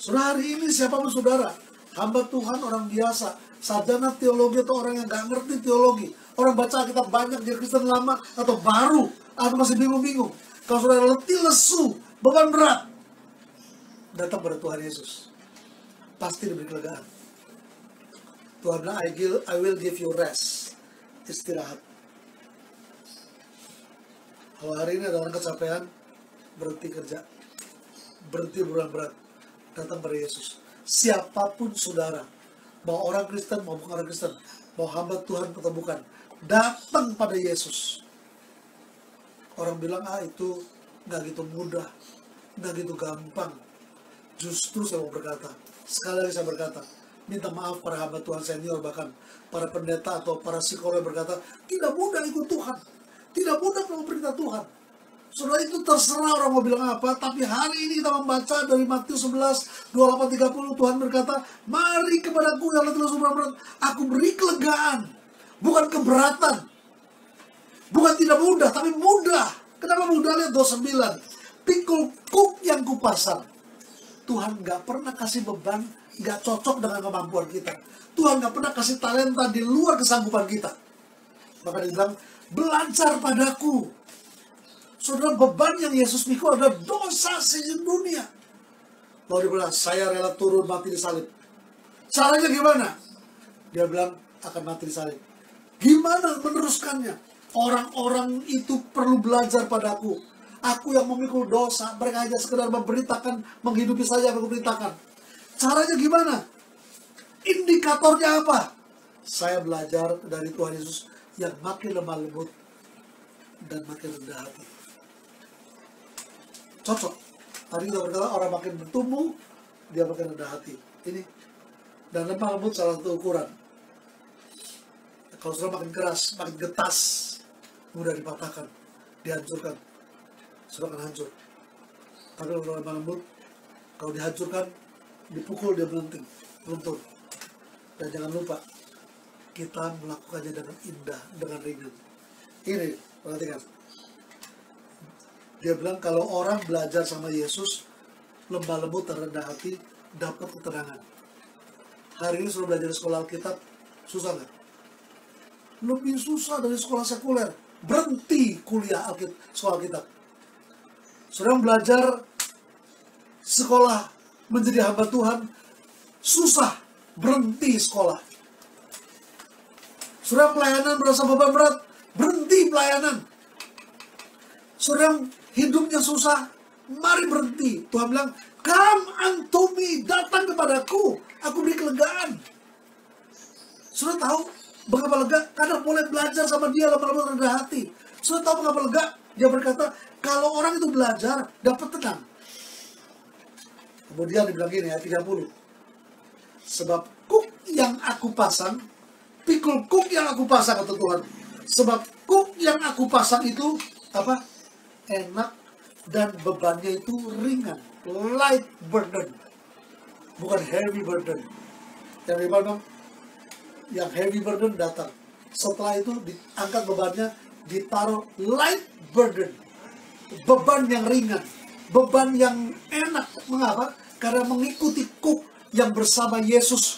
Saudara, hari ini siapapun saudara, hamba Tuhan, orang biasa, sarjana teologi atau orang yang gak ngerti teologi, orang baca Alkitab banyak, dia Kristen lama atau baru, atau masih bingung-bingung. Kalau saudara letih lesu, beban berat, datang pada Tuhan Yesus, pasti diberi kelegaan. Tuhan bilang, I will give you rest, istirahat. Kalau hari ini ada orang kecapean, berhenti kerja, berhenti beban berat, datang pada Yesus. Siapapun saudara, mau orang Kristen, mau bukan orang Kristen, mau hamba Tuhan atau bukan, datang pada Yesus. Orang bilang, itu gak gitu mudah, gak gitu gampang. Justru saya mau berkata, sekali lagi saya berkata, minta maaf para hamba Tuhan senior, bahkan para pendeta atau para psikolog berkata, tidak mudah ikut Tuhan, tidak mudah mau perintah Tuhan. Saudara, itu terserah orang mau bilang apa, tapi hari ini kita membaca dari Matius 11, 28-30, Tuhan berkata, mari kepadaku yang letih lesu berat, aku beri kelegaan, bukan keberatan. Bukan tidak mudah, tapi mudah. Kenapa mudah? Lihat 29. Pikul kuk yang kupasang. Tuhan gak pernah kasih beban gak cocok dengan kemampuan kita. Tuhan gak pernah kasih talenta di luar kesanggupan kita. Maka dia bilang, belajar padaku. Saudara, beban yang Yesus pikul adalah dosa sedunia. Lalu dia bilang, saya rela turun mati di salib. Caranya gimana? Dia bilang, akan mati di salib. Gimana meneruskannya? Orang-orang itu perlu belajar padaku. Aku yang memikul dosa, mereka hanya sekedar memberitakan, menghidupi saja yang aku beritakan. Caranya gimana? Indikatornya apa? Saya belajar dari Tuhan Yesus yang makin lemah lembut dan makin rendah hati. Cocok. Tadi kita berkata orang makin bertumbuh, dia makin rendah hati. Ini. Dan lemah lembut salah satu ukuran. Kalau sudah makin keras, makin getas, mudah dipatahkan, dihancurkan. Sudah akan hancur. Tapi kalau lemah lembut, kalau dihancurkan, dipukul dia melenting, luntur. Dan jangan lupa, kita melakukannya dengan indah, dengan ringan. Ini, perhatikan. Dia bilang kalau orang belajar sama Yesus, lemah lembut dan rendah hati, dapat ketenangan. Hari ini sudah belajar di sekolah Alkitab, susah nggak? Lebih susah dari sekolah sekuler. Berhenti kuliah sekolah Alkitab. Sudah belajar sekolah menjadi hamba Tuhan, susah, berhenti sekolah. Sudah pelayanan berasa beban berat, berhenti pelayanan. Sudah hidupnya susah, mari berhenti. Tuhan bilang, come unto me, datang kepadaku, aku beri kelegaan. Sudah tahu betapa lega? Karena boleh belajar sama dia lama-lama rendah hati. Sudah tahu betapa lega? Dia berkata, kalau orang itu belajar, dapat tenang. Kemudian dibilang gini, ayat 30. Sebab kuk yang aku pasang, pikul kuk yang aku pasang, kata Tuhan. Sebab kuk yang aku pasang itu, apa? Enak dan bebannya itu ringan. Light burden. Bukan heavy burden. Yang dimana? Yang heavy burden datang. Setelah itu diangkat bebannya, ditaruh light burden. Beban yang ringan. Beban yang enak. Mengapa? Karena mengikuti kuk yang bersama Yesus.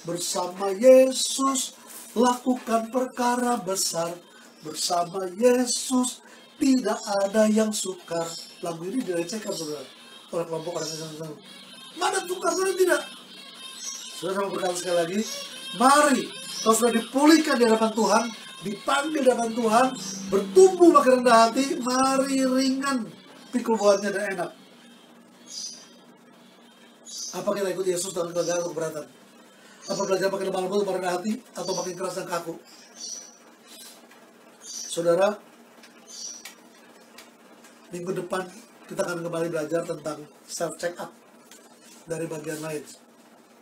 Bersama Yesus lakukan perkara besar. Bersama Yesus tidak ada yang sukar. Lagu ini direcehkan saudara oleh kelompok orang Kristen. Mana sukar, mana tidak? Saudara mau berkata sekali lagi, mari kalau sudah dipulihkan di hadapan Tuhan, dipanggil di hadapan Tuhan, bertumbuh makin rendah hati, mari ringan pikul buahnya dan enak. Apa kita ikut Yesus dalam kelegaan atau keberatan? Apa belajar makin lemah lembut, rendah hati, atau makin keras dan kaku? Saudara, minggu depan kita akan kembali belajar tentang self-check up dari bagian lain.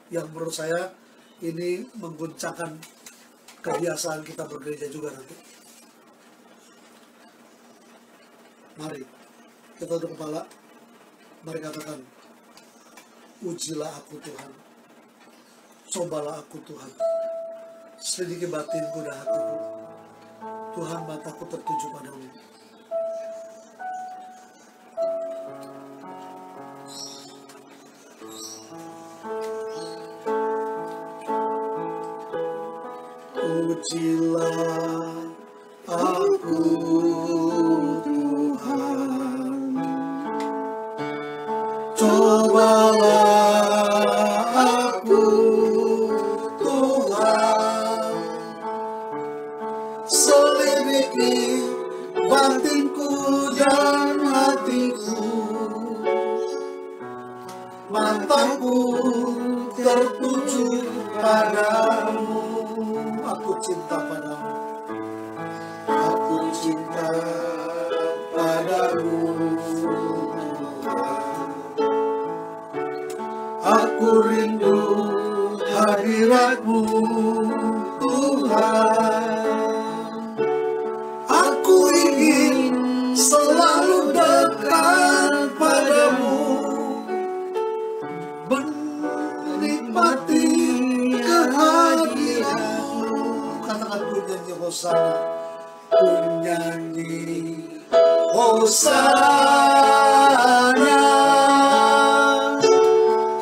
Yang menurut saya ini mengguncangkan kebiasaan kita bergereja juga nanti. Mari kita tunduk kepala, mari katakan, ujilah aku Tuhan, cobalah aku Tuhan, selidiki batinku dan hatiku. Tuhan, mataku tertuju padamu. Ujilah aku Tuhan, cobalah aku Tuhan, selidiki batinku dan hatiku. Mataku tertuju padamu. Aku cinta padamu, aku cinta padamu Tuhan. Aku rindu hadirat-Mu Tuhan. Aku ingin selalu dekat padamu, menikmati kehadiran-Mu. Katakan ku nyanyi Hosana, ku nyanyi Hosana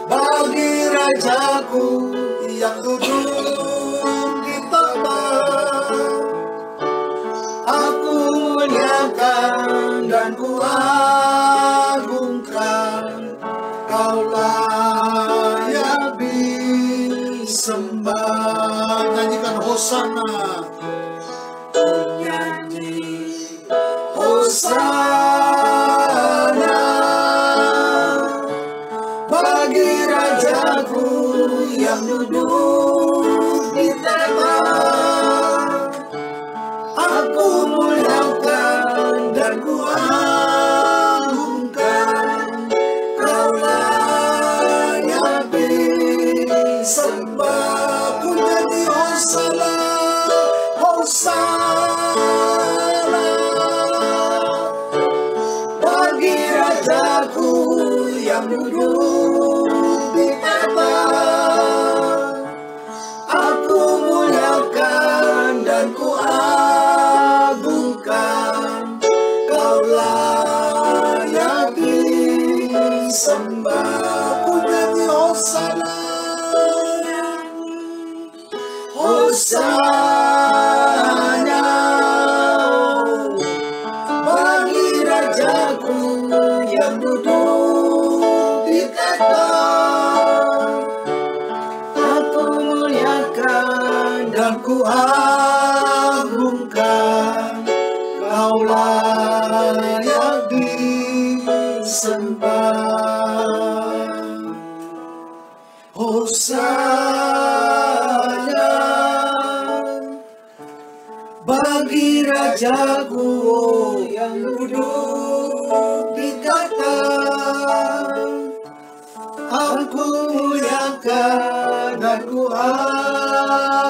bagi Rajaku yang duduk di tahta. Aku muliakan dan ku agungkan, Kau layak disembah. Nyanyikan Hosana, ku nyanyi Hosana bagi Rajaku yang duduk di tahta. Aku muliakan dan ku agungkan, Kau layak disembah. Ku nyanyi Hosana, Hosana bagi Rajaku yang duduk di tahta. Aku muliakan dan ku agungkan, Kau layak disembah. Ku nyanyi Hosana, Hosana bagi Rajaku yang duduk di tahta. Aku muliakan dan ku agungkan, Kau layak disembah. Hosana bagi Rajaku yang duduk di tahta. Aku muliakan dan ku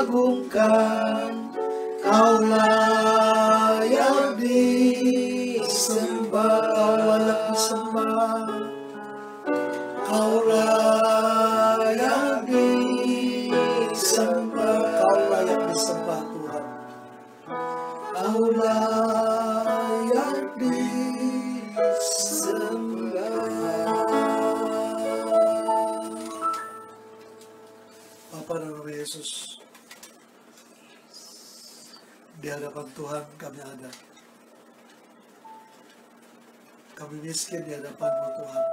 agungkan, Kau layak disembah. Kau layak disembah. Kau layak disembah Tuhan. Kau layak disembah. Bapa, dalam nama Yesus, di hadapan Tuhan kami ada. Kami miskin di hadapan-Mu Tuhan.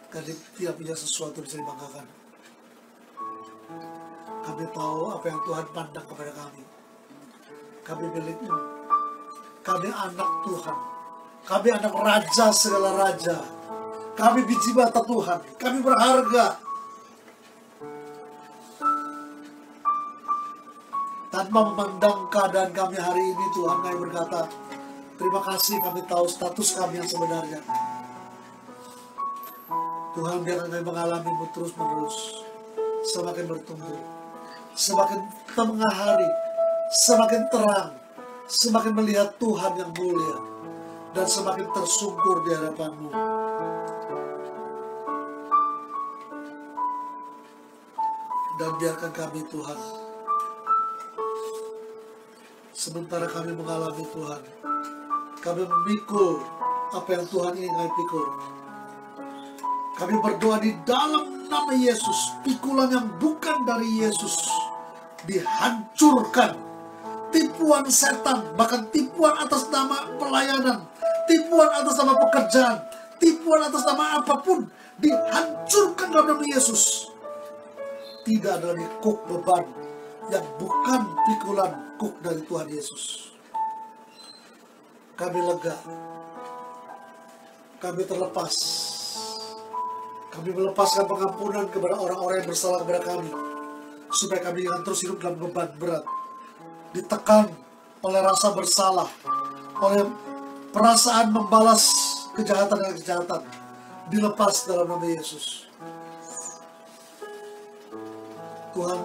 Kami tidak punya sesuatu yang bisa dibanggakan. Kami tahu apa yang Tuhan pandang kepada kami. Kami milik-Mu. Kami anak Tuhan. Kami anak Raja segala raja. Kami biji bata Tuhan. Kami berharga. Tanpa memandang keadaan kami hari ini, Tuhan, kami berkata, terima kasih, kami tahu status kami yang sebenarnya. Tuhan, biarkan kami mengalami-Mu terus-menerus, semakin bertumbuh, semakin tengah hari, semakin terang, semakin melihat Tuhan yang mulia, dan semakin tersungkur di hadapan-Mu. Dan biarkan kami Tuhan, sementara kami mengalami Tuhan, kami memikul apa yang Tuhan ingin kami pikul. Kami berdoa di dalam nama Yesus, pikulan yang bukan dari Yesus dihancurkan. Tipuan setan, bahkan tipuan atas nama pelayanan, tipuan atas nama pekerjaan, tipuan atas nama apapun, dihancurkan dalam nama Yesus. Tidak ada lagi kuk beban yang bukan pikulan kuk dari Tuhan Yesus. Kami lega, kami terlepas, kami melepaskan pengampunan kepada orang-orang yang bersalah kepada kami, supaya kami jangan terus hidup dalam beban berat, ditekan oleh rasa bersalah, oleh perasaan membalas kejahatan dengan kejahatan. Dilepas dalam nama Yesus. Tuhan,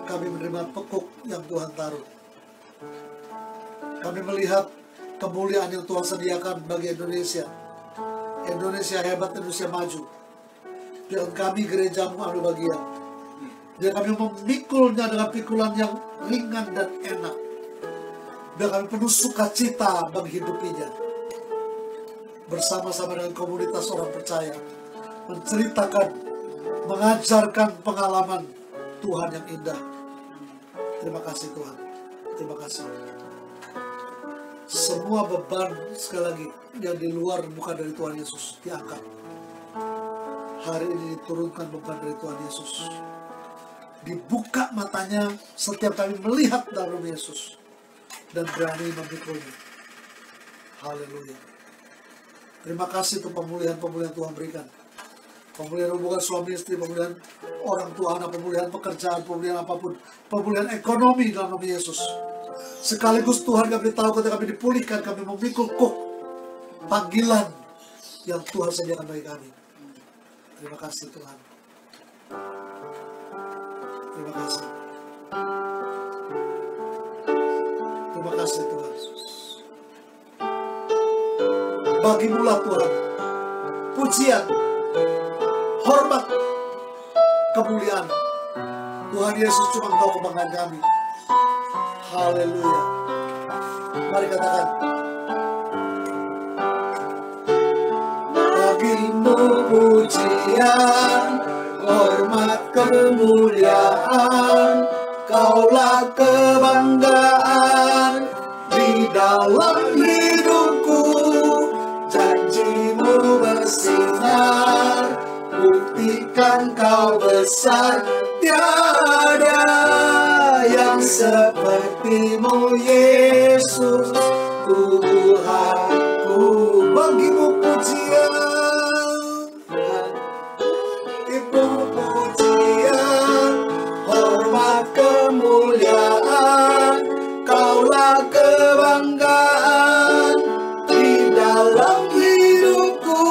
kami menerima pekuk yang Tuhan taruh. Kami melihat kemuliaan yang Tuhan sediakan bagi Indonesia. Indonesia hebat, Indonesia maju. Biarkan kami gereja-Mu ambil bagian. Biar kami memikulnya dengan pikulan yang ringan dan enak. Biar kami penuh sukacita menghidupinya. Bersama-sama dengan komunitas orang percaya, menceritakan, mengajarkan pengalaman Tuhan yang indah. Terima kasih Tuhan. Terima kasih. Semua beban, sekali lagi, yang di luar bukan dari Tuhan Yesus, diangkat. Hari ini diturunkan beban dari Tuhan Yesus. Dibuka matanya setiap kami melihat dalam Yesus. Dan berani memikulnya. Haleluya. Terima kasih untuk pemulihan-pemulihan Tuhan berikan. Pemulihan hubungan suami istri, pemulihan orang tua anak, pemulihan pekerjaan, pemulihan apapun, pemulihan ekonomi dalam nama Yesus. Sekaligus Tuhan, kami tahu ketika kami dipulihkan, kami memikul kuk panggilan yang Tuhan sediakan bagi kami. Terima kasih Tuhan. Terima kasih. Terima kasih Tuhan. Bagimu-lah Tuhan pujian, hormat, kemuliaan. Tuhan Yesus cuma Engkau kebanggaan kami. Haleluya. Mari katakan. Bagimu pujian, hormat, kemuliaan. Kaulah kebanggaan di dalam hidupku. Janji-Mu bersinar, buktikan Kau besar. Tiada yang seperti-Mu Yesus Tuhanku. Bagimu pujian, Ibu pujian, hormat, kemuliaan. Kaulah kebanggaan di dalam hidupku.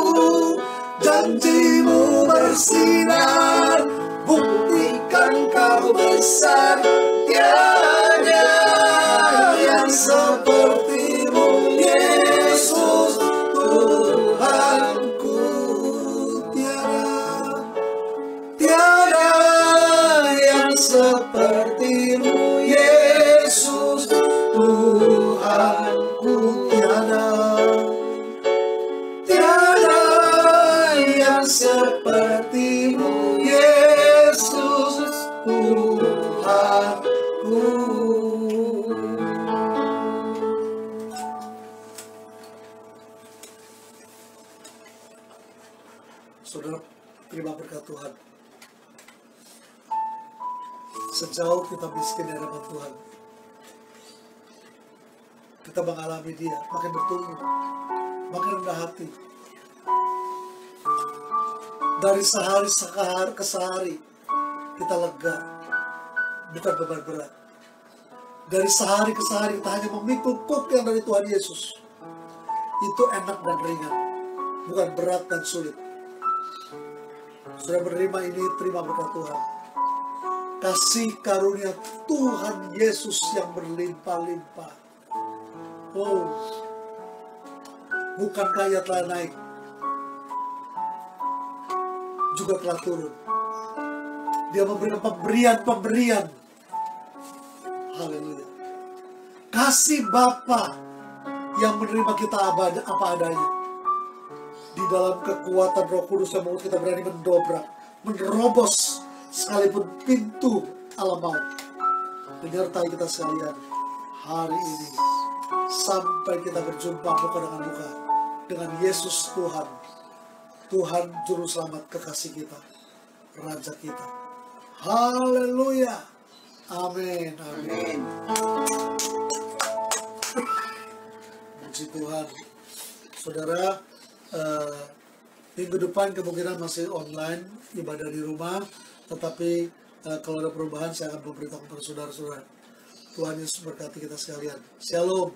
Janji-Mu bersinar, buktikan Kau besar. Tiada yang seperti-Mu Yesus Tuhanku. Tiada yang seperti-Mu Yesus Tuhanku. Tiada yang seperti-Mu Yesus Tuhanku. Saudara, terima berkat Tuhan. Sejauh kita miskin di hadapan Tuhan, kita mengalami Dia, makin bertumbuh, makin rendah hati. Dari sehari ke sehari, kita lega, bukan beban berat. Dari sehari ke sehari, kita hanya memikul kuk yang dari Tuhan Yesus. Itu enak dan ringan, bukan berat dan sulit. Sudah menerima ini, terima berkat Tuhan. kasih karunia Tuhan Yesus yang berlimpah-limpah. Oh, bukankah ia telah naik, juga telah turun. Dia memberikan pemberian. Haleluya. Kasih Bapa yang menerima kita apa adanya. Di dalam kekuatan Roh Kudus yang membuat kita berani mendobrak, menerobos sekalipun pintu alam maut. Menyertai kita sekalian hari ini sampai kita berjumpa muka dengan muka dengan Yesus Tuhan Juru Selamat kekasih kita, Raja kita. Haleluya. Amin. Amin. Puji Tuhan. Saudara, minggu depan kemungkinan masih online, ibadah di rumah. Tetapi kalau ada perubahan, saya akan memberitahu kepada saudara-saudara. Tuhan Yesus berkati kita sekalian. Shalom.